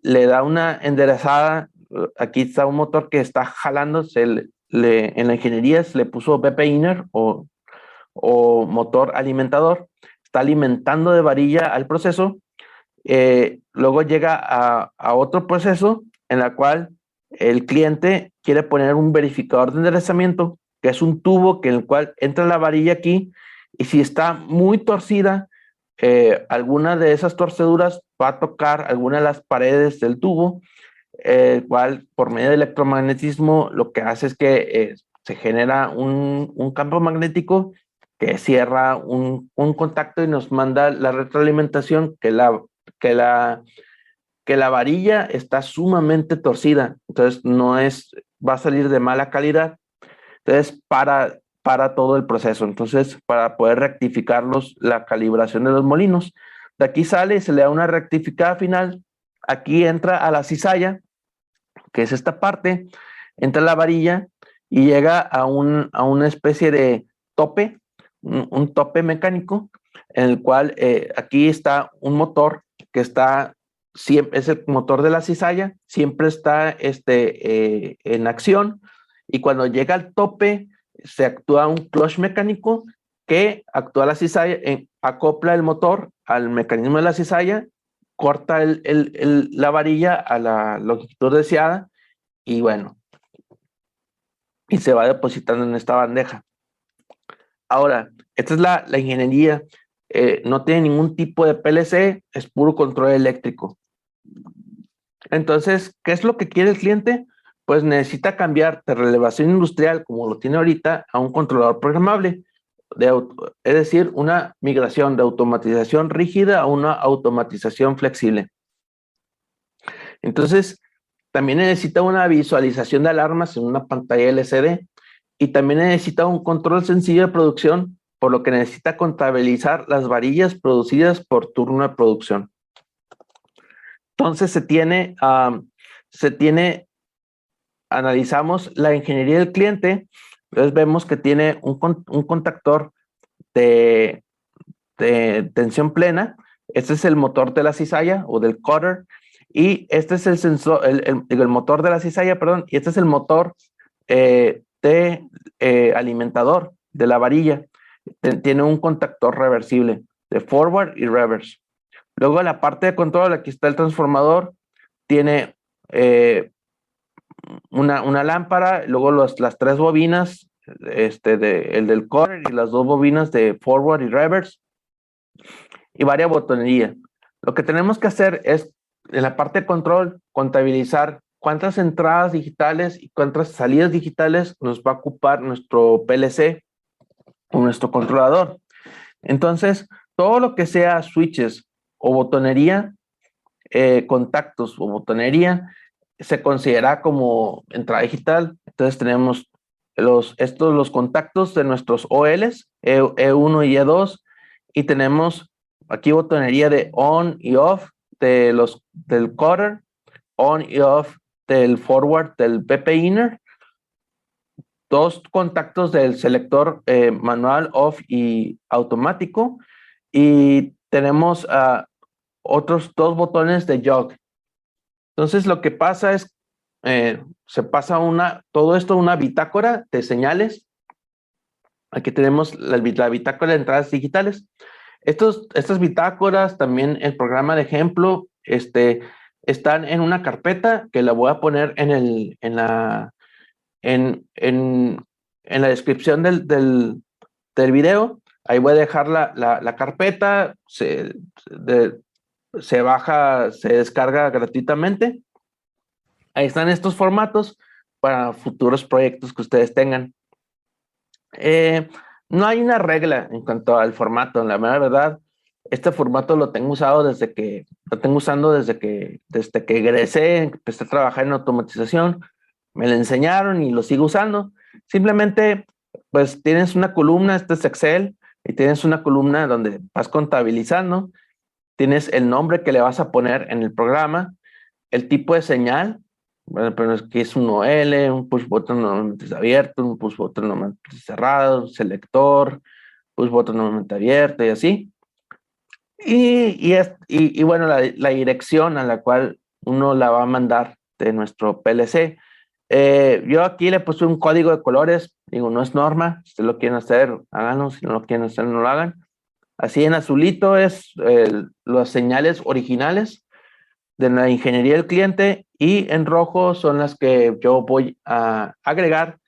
le da una enderezada. Aquí está un motor que está jalando. En la ingeniería se le puso BP Inner o motor alimentador. Está alimentando de varilla al proceso. Luego llega a otro proceso en la cual el cliente quiere poner un verificador de enderezamiento, que es un tubo en el cual entra la varilla aquí, y si está muy torcida, alguna de esas torceduras va a tocar alguna de las paredes del tubo, el cual por medio de electromagnetismo lo que hace es que se genera un campo magnético que cierra un contacto y nos manda la retroalimentación que la varilla está sumamente torcida, entonces va a salir de mala calidad, entonces para todo el proceso, entonces para poder rectificar la calibración de los molinos. De aquí sale y se le da una rectificada final, aquí entra a la cizalla, que es esta parte, entra la varilla y llega a una especie de tope, un tope mecánico, en el cual aquí está un motor que siempre es el motor de la cizalla, siempre está en acción, y cuando llega al tope se actúa un clutch mecánico que actúa la cizalla, acopla el motor al mecanismo de la cizalla, corta la varilla a la longitud deseada y bueno, y se va depositando en esta bandeja. Ahora, esta es la ingeniería, no tiene ningún tipo de PLC, es puro control eléctrico. Entonces, ¿qué es lo que quiere el cliente? Pues necesita cambiar de relevación industrial, como lo tiene ahorita, a un controlador programable, es decir, una migración de automatización rígida a una automatización flexible. Entonces, también necesita una visualización de alarmas en una pantalla LCD y también necesita un control sencillo de producción, por lo que necesita contabilizar las varillas producidas por turno de producción. Entonces analizamos la ingeniería del cliente, entonces vemos que tiene un contactor de tensión plena. Este es el motor de la cizalla o del cotter, y este es el sensor, el motor de la cizalla, perdón, y este es el motor de alimentador de la varilla. Tiene un contactor reversible de forward y reverse. Luego la parte de control, aquí está el transformador, tiene una lámpara, luego las tres bobinas, el del cotter y las dos bobinas de forward y reverse, y varias botonería. Lo que tenemos que hacer es, en la parte de control, contabilizar cuántas entradas digitales y cuántas salidas digitales nos va a ocupar nuestro PLC o nuestro controlador. Entonces, todo lo que sea switches o botonería, contactos o botonería, se considera como entrada digital. Entonces tenemos los contactos de nuestros OLs, E1 y E2, y tenemos aquí botonería de on y off del coder, on y off del forward del PP inner, dos contactos del selector manual off y automático, y tenemos otros dos botones de jog. Entonces lo que pasa es, se pasa todo esto a una bitácora de señales. Aquí tenemos la bitácora de entradas digitales. Estas bitácoras, también el programa de ejemplo, están en una carpeta que la voy a poner en la descripción del video. Ahí voy a dejar la carpeta, se baja, se descarga gratuitamente. Ahí están estos formatos para futuros proyectos que ustedes tengan. No hay una regla en cuanto al formato, la verdad. Este formato lo tengo usando desde que egresé, empecé a trabajar en automatización, me lo enseñaron y lo sigo usando. Simplemente, pues tienes una columna, este es Excel, y tienes una columna donde vas contabilizando, tienes el nombre que le vas a poner en el programa, el tipo de señal. Bueno, pero es que es un OL, un push button normalmente es abierto, un push button normalmente es cerrado, un selector, push button normalmente abierto y así. Y bueno, la dirección a la cual uno la va a mandar de nuestro PLC. Yo aquí le puse un código de colores, digo, no es norma, si lo quieren hacer, háganlo, si no lo quieren hacer, no lo hagan. Así en azulito es las señales originales de la ingeniería del cliente, y en rojo son las que yo voy a agregar,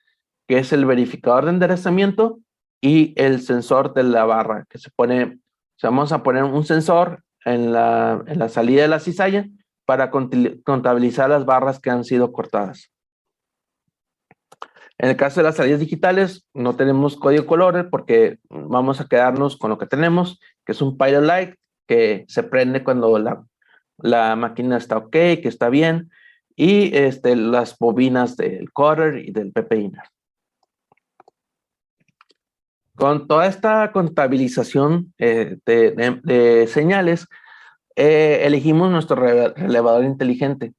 que es el verificador de enderezamiento y el sensor de la barra, que se pone, o sea, vamos a poner un sensor en la salida de la cizalla para contabilizar las barras que han sido cortadas. En el caso de las salidas digitales, no tenemos código colores porque vamos a quedarnos con lo que tenemos, que es un pilot light que se prende cuando la máquina está ok, que está bien, y las bobinas del coder y del PP inner. Con toda esta contabilización de señales, elegimos nuestro relevador inteligente.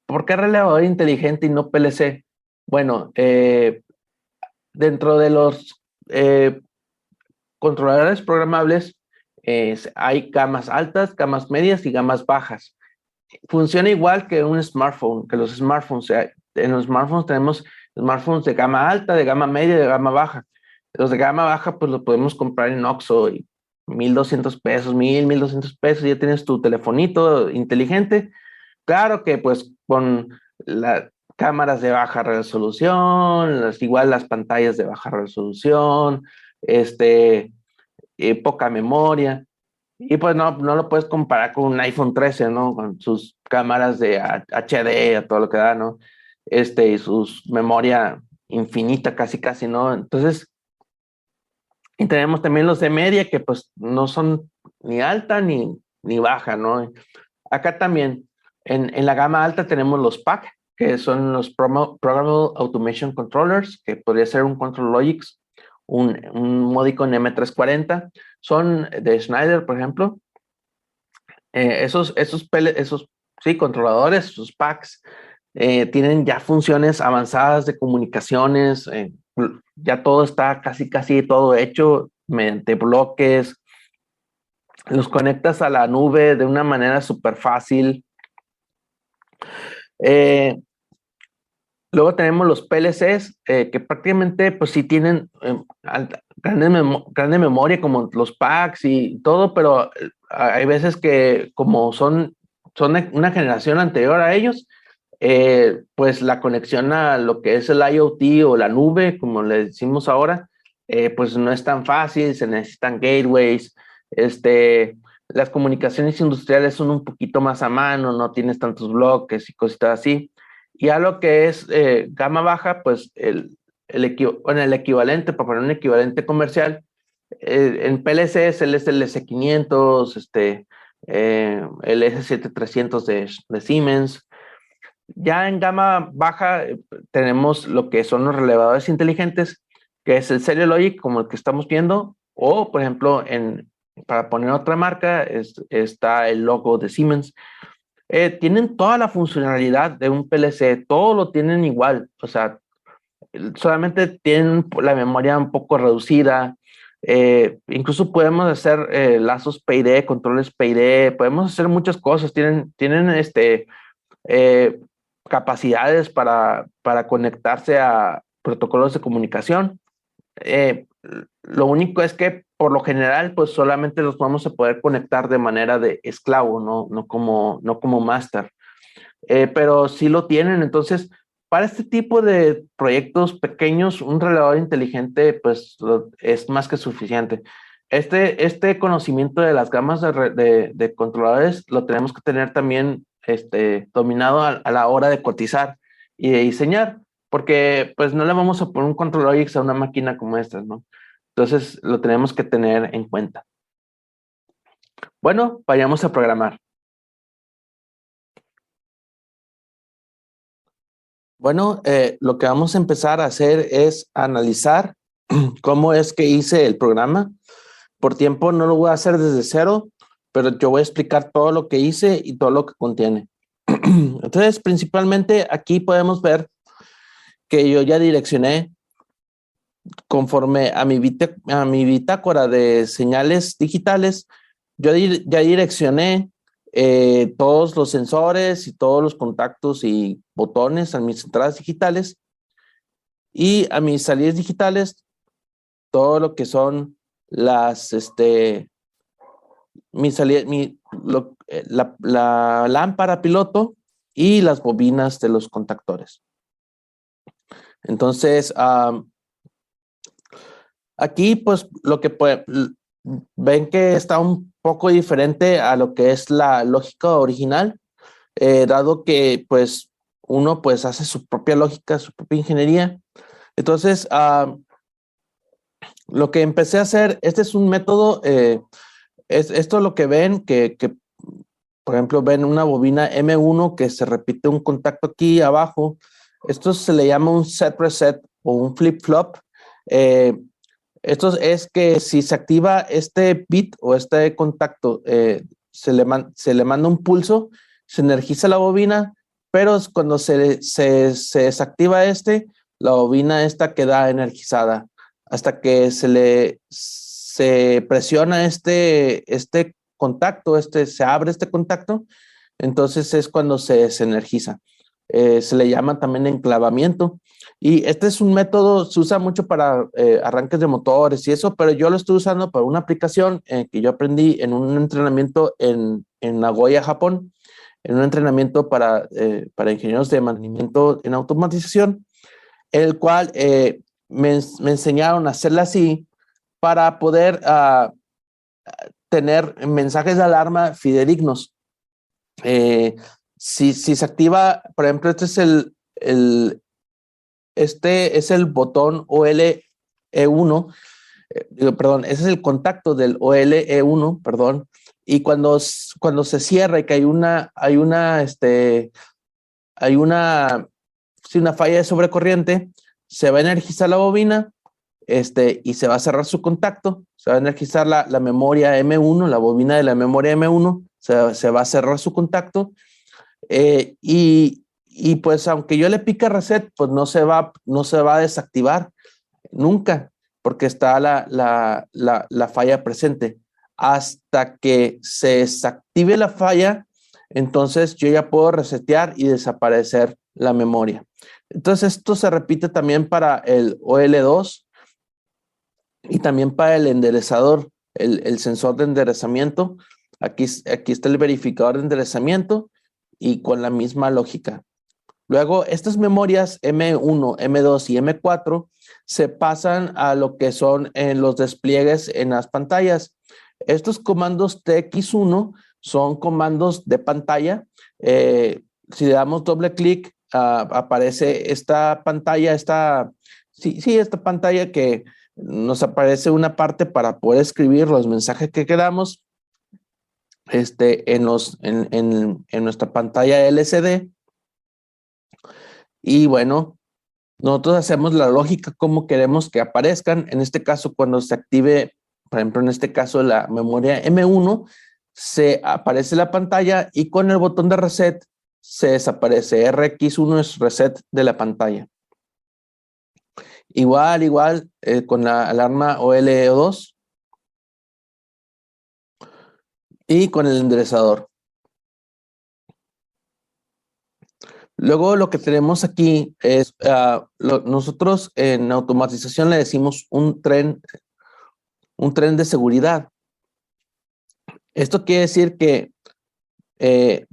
¿Por qué relevador inteligente y no PLC? Bueno, dentro de los controladores programables hay gamas altas, gamas medias y gamas bajas. Funciona igual que un smartphone, que los smartphones. En los smartphones tenemos smartphones de gama alta, de gama media y de gama baja. Los de gama baja, pues los podemos comprar en Oxxo y 1,200 pesos, 1,200 pesos, ya tienes tu telefonito inteligente. Claro que pues con las cámaras de baja resolución, igual las pantallas de baja resolución, poca memoria. Y pues no lo puedes comparar con un iPhone 13, ¿no? Con sus cámaras de HD, a todo lo que da, ¿no? Y sus memoria infinita, casi, ¿no? Entonces, y tenemos también los de media que pues no son ni alta ni baja, ¿no? Acá también, En la gama alta tenemos los PAC, que son los Programmable Automation Controllers, que podría ser un ControlLogix, un Modicon M340. Son de Schneider, por ejemplo. Esos sí, controladores, sus PACs, tienen ya funciones avanzadas de comunicaciones. Ya todo está casi todo hecho mediante bloques. Los conectas a la nube de una manera súper fácil. Luego tenemos los PLCs, que prácticamente pues sí tienen grande memoria como los packs y todo, pero hay veces que como son una generación anterior a ellos, pues la conexión a lo que es el IoT o la nube, como le decimos ahora, pues no es tan fácil, se necesitan gateways. Las comunicaciones industriales son un poquito más a mano, no tienes tantos bloques y cositas así. Y a lo que es gama baja, pues el equivalente, para poner un equivalente comercial, en PLC es el S500, el S7300 de Siemens. Ya en gama baja tenemos lo que son los relevadores inteligentes, que es el Serial Logic, como el que estamos viendo, o por ejemplo, para poner otra marca, está el logo de Siemens. Tienen toda la funcionalidad de un PLC, todo lo tienen igual, o sea, solamente tienen la memoria un poco reducida. Incluso podemos hacer lazos PID, controles PID, podemos hacer muchas cosas, tienen eh, capacidades para conectarse a protocolos de comunicación. Lo único es que por lo general pues solamente los vamos a poder conectar de manera de esclavo, no como master. Pero sí lo tienen. Entonces, para este tipo de proyectos pequeños, un relevador inteligente pues es más que suficiente. Este conocimiento de las gamas de controladores lo tenemos que tener también dominado a la hora de cotizar y de diseñar, porque pues no le vamos a poner un controlador X a una máquina como esta, ¿no? Entonces lo tenemos que tener en cuenta. Bueno, vayamos a programar. Bueno, lo que vamos a empezar a hacer es analizar cómo es que hice el programa. Por tiempo no lo voy a hacer desde cero, pero yo voy a explicar todo lo que hice y todo lo que contiene. Entonces, principalmente aquí podemos ver que yo ya direccioné conforme a mi bitácora de señales digitales. Yo ya direccioné todos los sensores y todos los contactos y botones a mis entradas digitales, y a mis salidas digitales todo lo que son las la lámpara piloto y las bobinas de los contactores. Entonces, aquí pues lo que ven que está un poco diferente a lo que es la lógica original, dado que pues uno pues hace su propia lógica, su propia ingeniería. Entonces, lo que empecé a hacer, este es un método, esto es lo que ven, que por ejemplo ven una bobina M1 que se repite un contacto aquí abajo. Esto se le llama un set reset o un flip flop. Esto es que si se activa este bit o este contacto, se le manda un pulso, se energiza la bobina, pero cuando se desactiva la bobina esta queda energizada hasta que se presiona este contacto, se abre este contacto, entonces es cuando se desenergiza. Se le llama también enclavamiento. Y este es un método, se usa mucho para arranques de motores y eso, pero yo lo estoy usando para una aplicación que yo aprendí en un entrenamiento en Nagoya, Japón, en un entrenamiento para ingenieros de mantenimiento en automatización, el cual me enseñaron a hacerla así para poder tener mensajes de alarma fidedignos. Si se activa, por ejemplo, este es el botón OLE1, perdón, ese es el contacto del OLE1, perdón, y cuando se cierra y que sí, una falla de sobrecorriente, se va a energizar la bobina, y se va a cerrar su contacto, se va a energizar la memoria M1, la bobina de la memoria M1, se va a cerrar su contacto, y pues aunque yo le pique reset, pues no se va a desactivar nunca, porque está la falla presente. Hasta que se desactive la falla, entonces yo ya puedo resetear y desaparecer la memoria. Entonces esto se repite también para el OL2 y también para el enderezador, el sensor de enderezamiento. Aquí está el verificador de enderezamiento y con la misma lógica. Luego, estas memorias M1, M2 y M4 se pasan a lo que son los despliegues en las pantallas. Estos comandos TX1 son comandos de pantalla. Si le damos doble clic, aparece esta pantalla, esta pantalla que nos aparece una parte para poder escribir los mensajes que queramos en nuestra pantalla LCD. Y bueno, nosotros hacemos la lógica como queremos que aparezcan. En este caso, cuando se active, por ejemplo, en este caso la memoria M1, se aparece la pantalla y con el botón de reset se desaparece. RX1 es reset de la pantalla. Igual, con la alarma OL2 y con el enderezador. Luego lo que tenemos aquí es, nosotros en automatización le decimos un tren de seguridad. Esto quiere decir que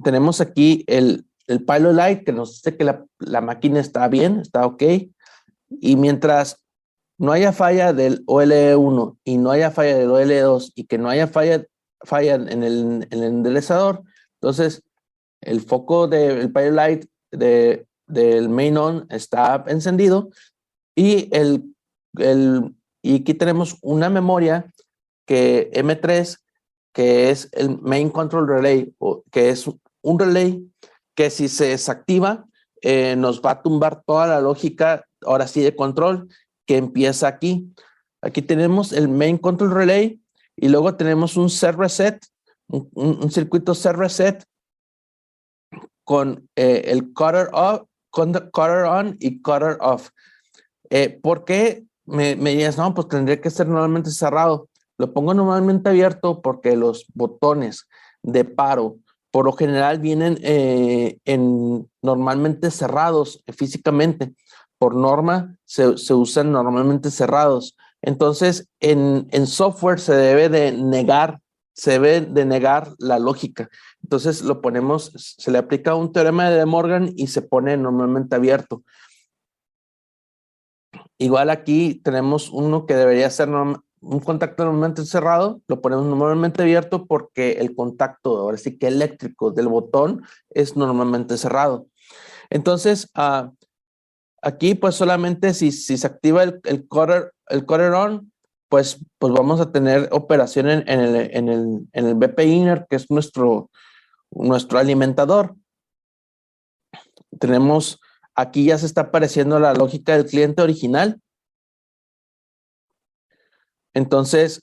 tenemos aquí el pilot light que nos dice que la máquina está bien, está ok, y mientras no haya falla del OL1 y no haya falla del OL2 y que no haya falla en el enderezador, entonces el foco del pilot light del main on está encendido y y aquí tenemos una memoria que M3 que es el main control relay, que es un relay que si se desactiva nos va a tumbar toda la lógica ahora sí de control que empieza aquí. Aquí tenemos el main control relay y luego tenemos un set reset, un circuito set reset con el cutter on y cutter off. ¿Por qué me dirías, no, pues tendría que ser normalmente cerrado? Lo pongo normalmente abierto porque los botones de paro por lo general vienen normalmente cerrados físicamente. Por norma se usan normalmente cerrados. Entonces, en software se debe de negar la lógica. Entonces lo ponemos, se le aplica un teorema de De Morgan y se pone normalmente abierto. Igual aquí tenemos uno que debería ser un contacto normalmente cerrado, lo ponemos normalmente abierto porque el contacto, ahora sí que eléctrico del botón es normalmente cerrado. Entonces, aquí pues solamente si se activa el cutter on, pues vamos a tener operación en el BP inner, que es nuestro alimentador. Tenemos, aquí ya se está apareciendo la lógica del cliente original. Entonces,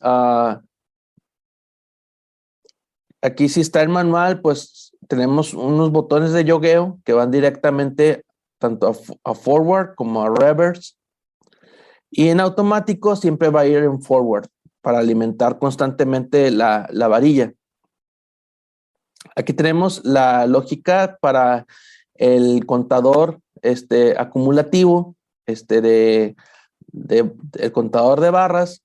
aquí si está el manual, pues tenemos unos botones de yogueo que van directamente tanto a forward como a reverse. Y en automático siempre va a ir en forward para alimentar constantemente la varilla. Aquí tenemos la lógica para el contador acumulativo, el contador de barras.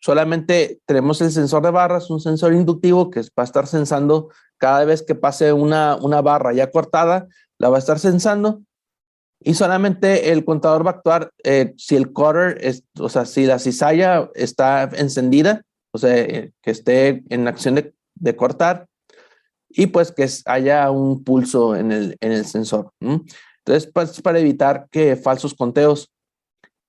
Solamente tenemos el sensor de barras, un sensor inductivo que va a estar sensando cada vez que pase una barra ya cortada, la va a estar sensando y solamente el contador va a actuar si el cutter, o sea, si la cizalla está encendida, o sea, que esté en acción de cortar y pues que haya un pulso en el sensor. Entonces, pues para evitar que falsos conteos.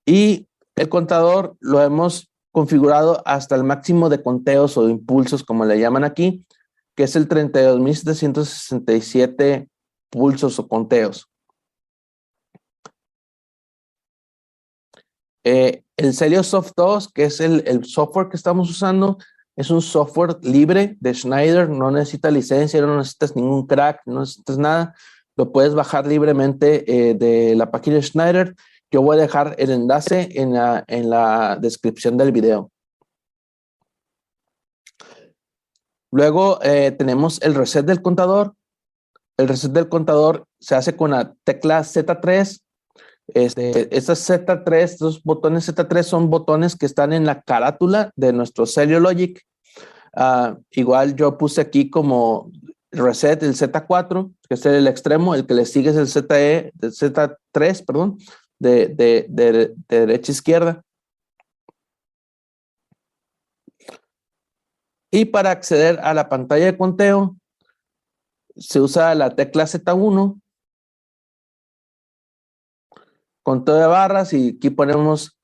Y el contador lo hemos configurado hasta el máximo de conteos o impulsos, como le llaman aquí, que es el 32.767 pulsos o conteos. El Celio Soft 2, que es el software que estamos usando, es un software libre de Schneider, no necesita licencia, no necesitas ningún crack, no necesitas nada. Lo puedes bajar libremente de la página de Schneider. Yo voy a dejar el enlace en la descripción del video. Luego tenemos el reset del contador. El reset del contador se hace con la tecla Z3. Estos Z3, estos botones Z3 son botones que están en la carátula de nuestro Celio Logic. Igual yo puse aquí como reset el Z4, que es el extremo, el que le sigue es el Z3, perdón, de derecha a izquierda. Y para acceder a la pantalla de conteo, se usa la tecla Z1, conteo de barras, y aquí ponemos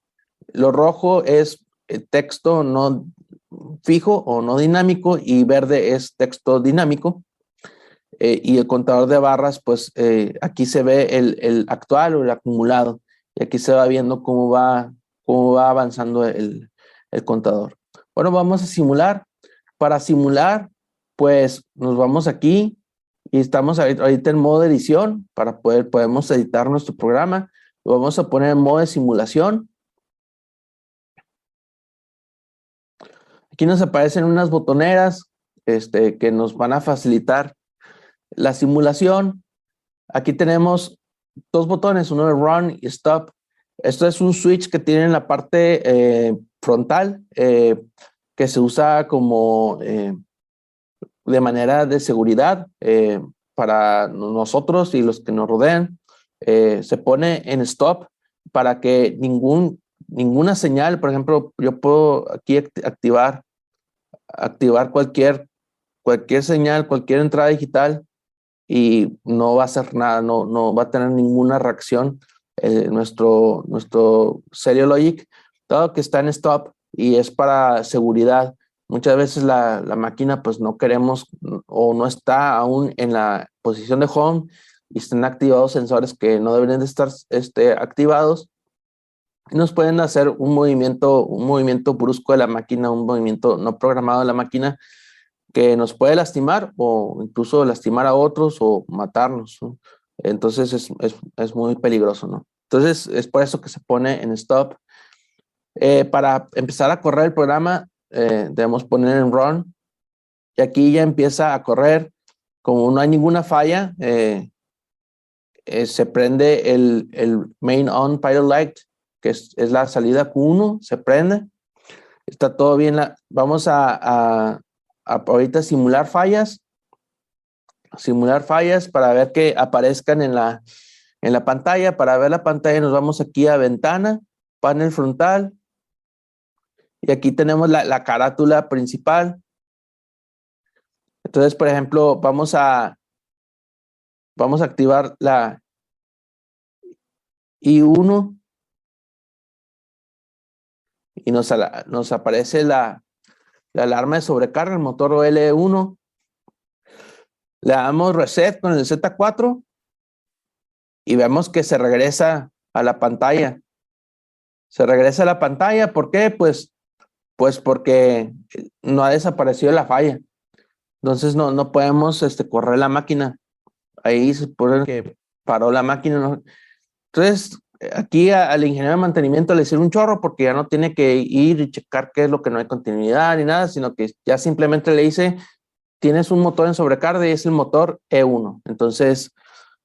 lo rojo es texto no fijo o no dinámico, y verde es texto dinámico. Y el contador de barras, pues aquí se ve el actual o el acumulado, y aquí se va viendo cómo va avanzando el contador. Bueno, vamos a simular. Para simular, pues nos vamos aquí y estamos ahorita en modo edición. Podemos editar nuestro programa. Lo vamos a poner en modo de simulación. Aquí nos aparecen unas botoneras que nos van a facilitar la simulación. Aquí tenemos dos botones, uno de Run y Stop. Esto es un switch que tiene en la parte frontal, que se usa como de manera de seguridad para nosotros y los que nos rodean. Se pone en Stop para que ninguna señal, por ejemplo, yo puedo aquí activar cualquier señal, cualquier entrada digital, y no va a hacer nada, no va a tener ninguna reacción nuestro Celio Logic, todo que está en stop, y es para seguridad. Muchas veces la máquina pues no queremos o no está aún en la posición de home y están activados sensores que no deberían de estar activados, y nos pueden hacer un movimiento brusco de la máquina, un movimiento no programado de la máquina, que nos puede lastimar o incluso lastimar a otros o matarnos, ¿no? Entonces es muy peligroso, ¿no? Entonces es por eso que se pone en stop. Para empezar a correr el programa, debemos poner en run, y aquí ya empieza a correr. Como no hay ninguna falla, se prende el main on pilot light, que es la salida Q1, se prende. Está todo bien. Vamos a ahorita simular fallas para ver que aparezcan en la pantalla. Para ver la pantalla nos vamos aquí a ventana, panel frontal, y aquí tenemos la carátula principal. Entonces, por ejemplo, vamos a activar la I1 y nos aparece la alarma de sobrecarga, el motor L1. Le damos reset con el Z4 y vemos que se regresa a la pantalla. Se regresa a la pantalla, ¿por qué? Pues porque no ha desaparecido la falla. Entonces no podemos correr la máquina. Ahí se pone que paró la máquina, ¿no? Entonces, aquí al ingeniero de mantenimiento le sirve un chorro, porque ya no tiene que ir y checar qué es lo que no hay continuidad ni nada, sino que ya simplemente le dice, tienes un motor en sobrecarga y es el motor E1. Entonces,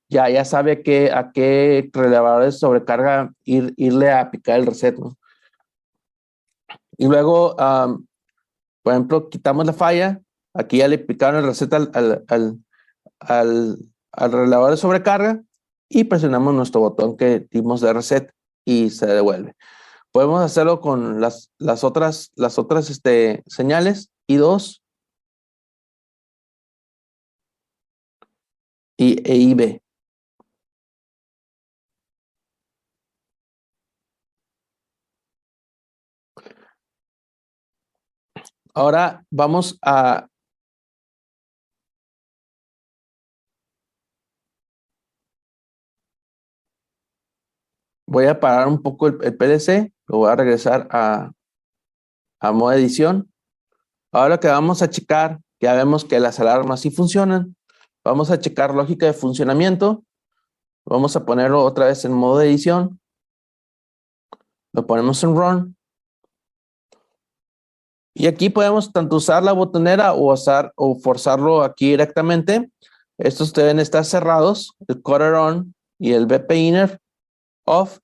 ya sabe a qué relevadores de sobrecarga irle a aplicar el reset, ¿no? Y luego, por ejemplo, quitamos la falla. Aquí ya le aplicaron el reset al relevador de sobrecarga, y presionamos nuestro botón que dimos de reset y se devuelve. Podemos hacerlo con las otras señales, I2 e IB. Ahora vamos a voy a parar un poco el PLC, lo voy a regresar a modo edición. Ahora que vamos a checar, ya vemos que las alarmas sí funcionan. Vamos a checar lógica de funcionamiento. Vamos a ponerlo otra vez en modo edición. Lo ponemos en run. Y aquí podemos tanto usar la botonera o forzarlo aquí directamente. Estos deben estar cerrados, el cutter on y el BP inner off,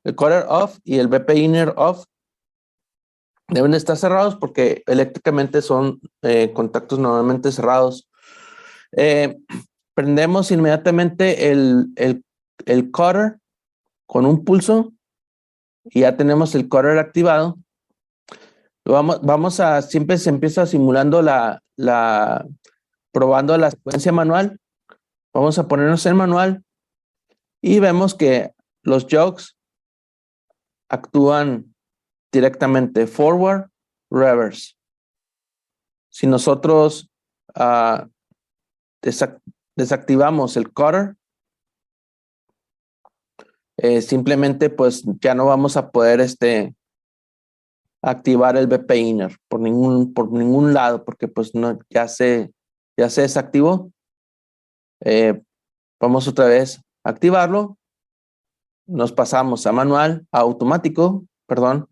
el cutter off y el BP inner off. Deben estar cerrados porque eléctricamente son contactos normalmente cerrados. Prendemos inmediatamente el cutter con un pulso y ya tenemos el cutter activado. Siempre se empieza simulando probando la secuencia manual. Vamos a ponernos en manual y vemos que los jogs actúan directamente forward, reverse. Si nosotros desactivamos el cutter, simplemente pues ya no vamos a poder activar el BP inner por ningún lado, porque pues no, ya se desactivó. Vamos otra vez a activarlo. Nos pasamos a manual, a automático, perdón,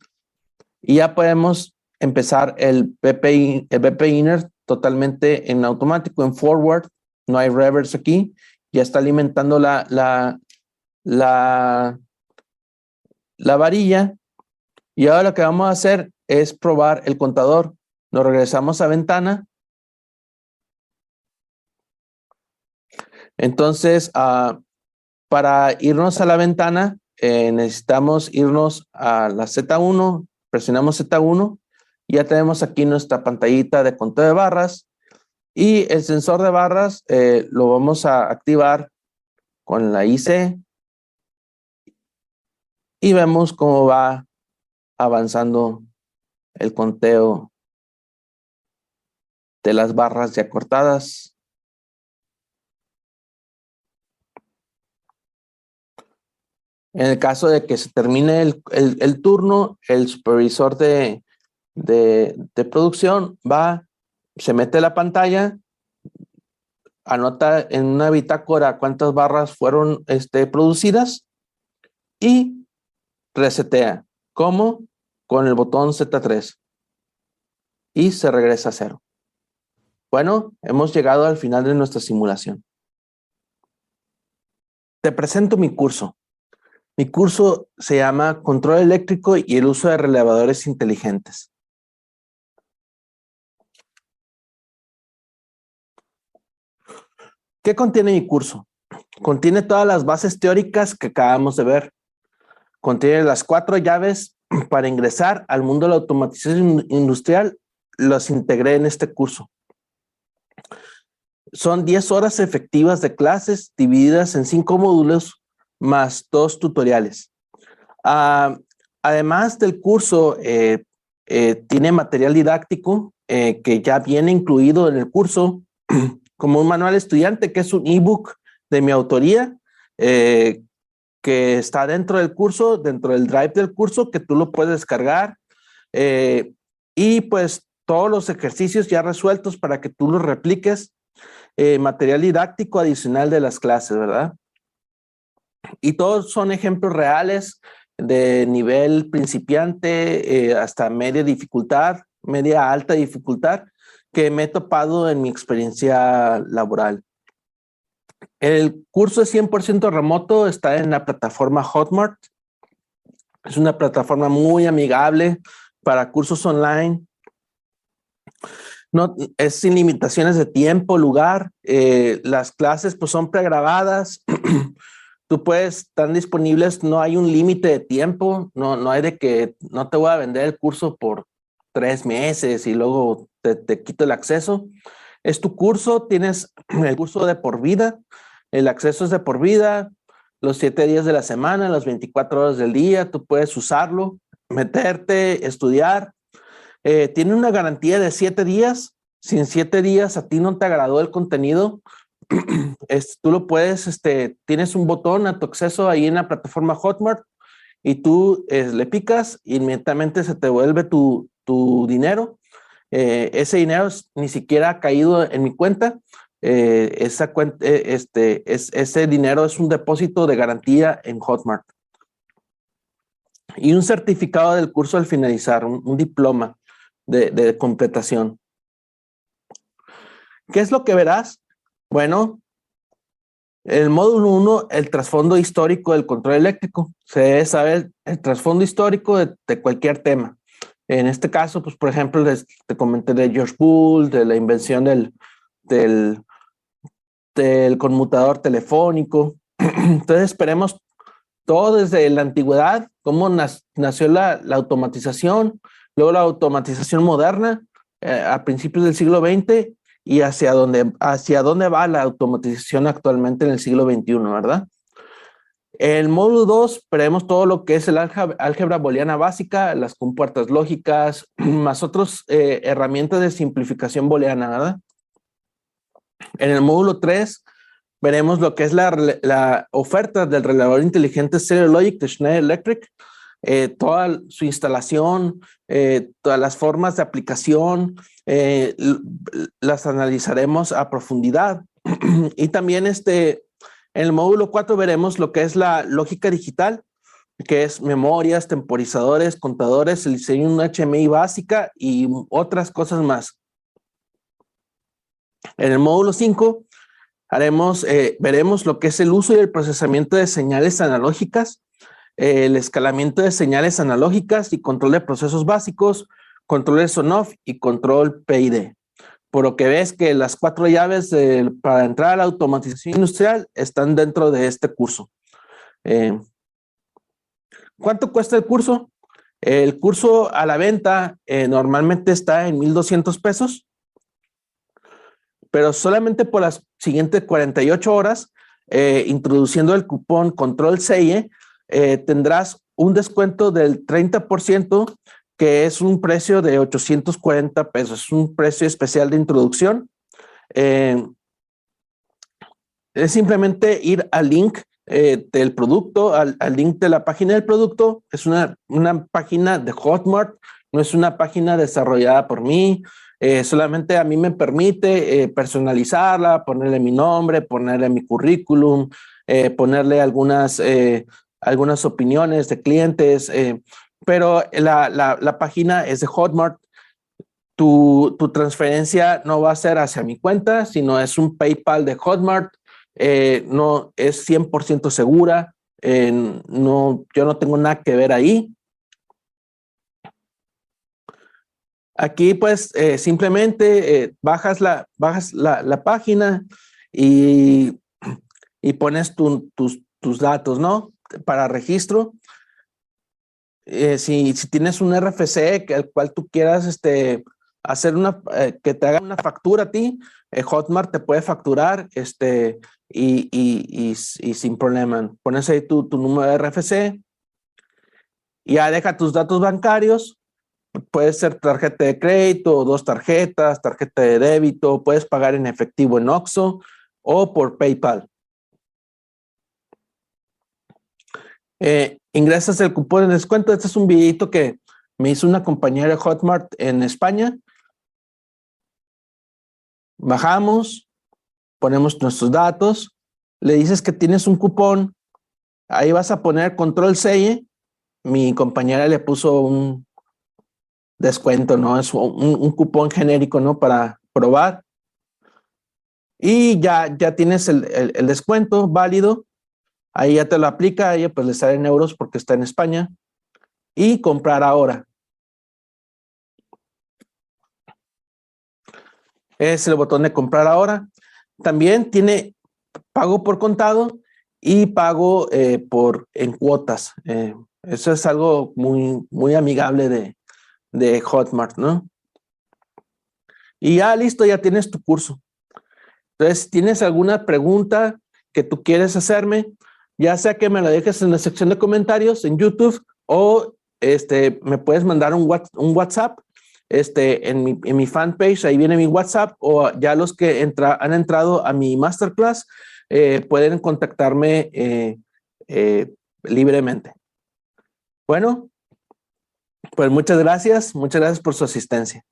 y ya podemos empezar el BP inner totalmente en automático, en forward. No hay reverse aquí. Ya está alimentando la varilla. Y ahora lo que vamos a hacer es probar el contador. Nos regresamos a ventana. Entonces, para irnos a la ventana, necesitamos irnos a la Z1, presionamos Z1, y ya tenemos aquí nuestra pantallita de conteo de barras, y el sensor de barras lo vamos a activar con la IC, y vemos cómo va avanzando el conteo de las barras ya cortadas. En el caso de que se termine el turno, el supervisor de producción se mete la pantalla, anota en una bitácora cuántas barras fueron producidas y resetea. ¿Cómo? Con el botón Z3. Y se regresa a cero. Bueno, hemos llegado al final de nuestra simulación. Te presento mi curso. Mi curso se llama Control Eléctrico y el uso de relevadores inteligentes. ¿Qué contiene mi curso? Contiene todas las bases teóricas que acabamos de ver. Contiene las 4 llaves para ingresar al mundo de la automatización industrial. Los integré en este curso. Son 10 horas efectivas de clases divididas en 5 módulos más 2 tutoriales. Además del curso, tiene material didáctico que ya viene incluido en el curso, como un manual estudiante, que es un ebook de mi autoría, que está dentro del curso, dentro del drive del curso, que tú lo puedes descargar, y pues todos los ejercicios ya resueltos para que tú los repliques, material didáctico adicional de las clases, ¿verdad? Y todos son ejemplos reales de nivel principiante hasta media dificultad, media alta dificultad, que me he topado en mi experiencia laboral. El curso es 100% remoto, está en la plataforma Hotmart. Es una plataforma muy amigable para cursos online. No, es sin limitaciones de tiempo, lugar. Las clases pues son pregrabadas. Tú puedes, están disponibles, no hay un límite de tiempo, no hay de que no te voy a vender el curso por 3 meses y luego te quito el acceso. Es tu curso, tienes el curso de por vida, el acceso es de por vida, los 7 días de la semana, las 24 horas del día, tú puedes usarlo, meterte, estudiar. Tiene una garantía de 7 días. Si en 7 días a ti no te agradó el contenido, tú lo puedes, tienes un botón a tu acceso ahí en la plataforma Hotmart y tú le picas y inmediatamente se te devuelve tu dinero. Ese dinero ni siquiera ha caído en mi cuenta. Esa cuenta, ese dinero es un depósito de garantía en Hotmart. Y un certificado del curso al finalizar, un diploma de completación. ¿Qué es lo que verás? Bueno, el módulo 1, el trasfondo histórico del control eléctrico. Se debe saber el trasfondo histórico de cualquier tema. En este caso, pues, por ejemplo, te comenté de George Bull, de la invención del conmutador telefónico. Entonces, esperemos todo desde la antigüedad, cómo nació la automatización, luego la automatización moderna a principios del siglo XX y hacia dónde va la automatización actualmente en el siglo XXI, ¿verdad? El módulo 2, veremos todo lo que es el álgebra booleana básica, las compuertas lógicas, más otras herramientas de simplificación booleana, ¿verdad? En el módulo 3, veremos lo que es la oferta del relevador inteligente Serial Logic de Schneider Electric, toda su instalación, todas las formas de aplicación, las analizaremos a profundidad. Y también en el módulo 4 veremos lo que es la lógica digital, que es memorias, temporizadores, contadores, el diseño de una HMI básica y otras cosas más. En el módulo 5 veremos lo que es el uso y el procesamiento de señales analógicas, el escalamiento de señales analógicas y control de procesos básicos, controles on-off y control PID. Por lo que ves que las 4 llaves para entrar a la automatización industrial están dentro de este curso. ¿Cuánto cuesta el curso? El curso a la venta normalmente está en 1,200 pesos, pero solamente por las siguientes 48 horas, introduciendo el cupón Control CIE, tendrás un descuento del 30%, que es un precio de 840 pesos, es un precio especial de introducción. Es simplemente ir al link del producto, al link de la página del producto. Es una página de Hotmart, no es una página desarrollada por mí. Solamente a mí me permite personalizarla, ponerle mi nombre, ponerle mi currículum, ponerle algunas opiniones de clientes, pero la página es de Hotmart. Tu transferencia no va a ser hacia mi cuenta, sino es un PayPal de Hotmart. No es 100% segura. Yo no tengo nada que ver ahí. Aquí pues simplemente bajas la página y pones tus datos, ¿no? Para registro. Si tienes un RFC al cual tú quieras hacer que te haga una factura a ti, Hotmart te puede facturar y sin problema. Pones ahí tu número de RFC y ya deja tus datos bancarios. Puede ser tarjeta de crédito, 2 tarjetas, tarjeta de débito, puedes pagar en efectivo en Oxxo o por PayPal. Ingresas el cupón de descuento. Este es un videito que me hizo una compañera de Hotmart en España. Bajamos, ponemos nuestros datos, le dices que tienes un cupón, ahí vas a poner Control CIE. Mi compañera le puso un descuento, ¿no? Es un cupón genérico, ¿no? Para probar. Y ya tienes el descuento válido. Ahí ya te lo aplica, a ella pues le sale en euros porque está en España. Y comprar ahora. Es el botón de comprar ahora. También tiene pago por contado y pago en cuotas. Eso es algo muy, muy amigable de Hotmart, ¿no? Y ya listo, ya tienes tu curso. Entonces, ¿tienes alguna pregunta que tú quieres hacerme? Ya sea que me la dejes en la sección de comentarios en YouTube o me puedes mandar un WhatsApp en mi fanpage, ahí viene mi WhatsApp, o ya los que han entrado a mi masterclass pueden contactarme libremente. Bueno, pues muchas gracias por su asistencia.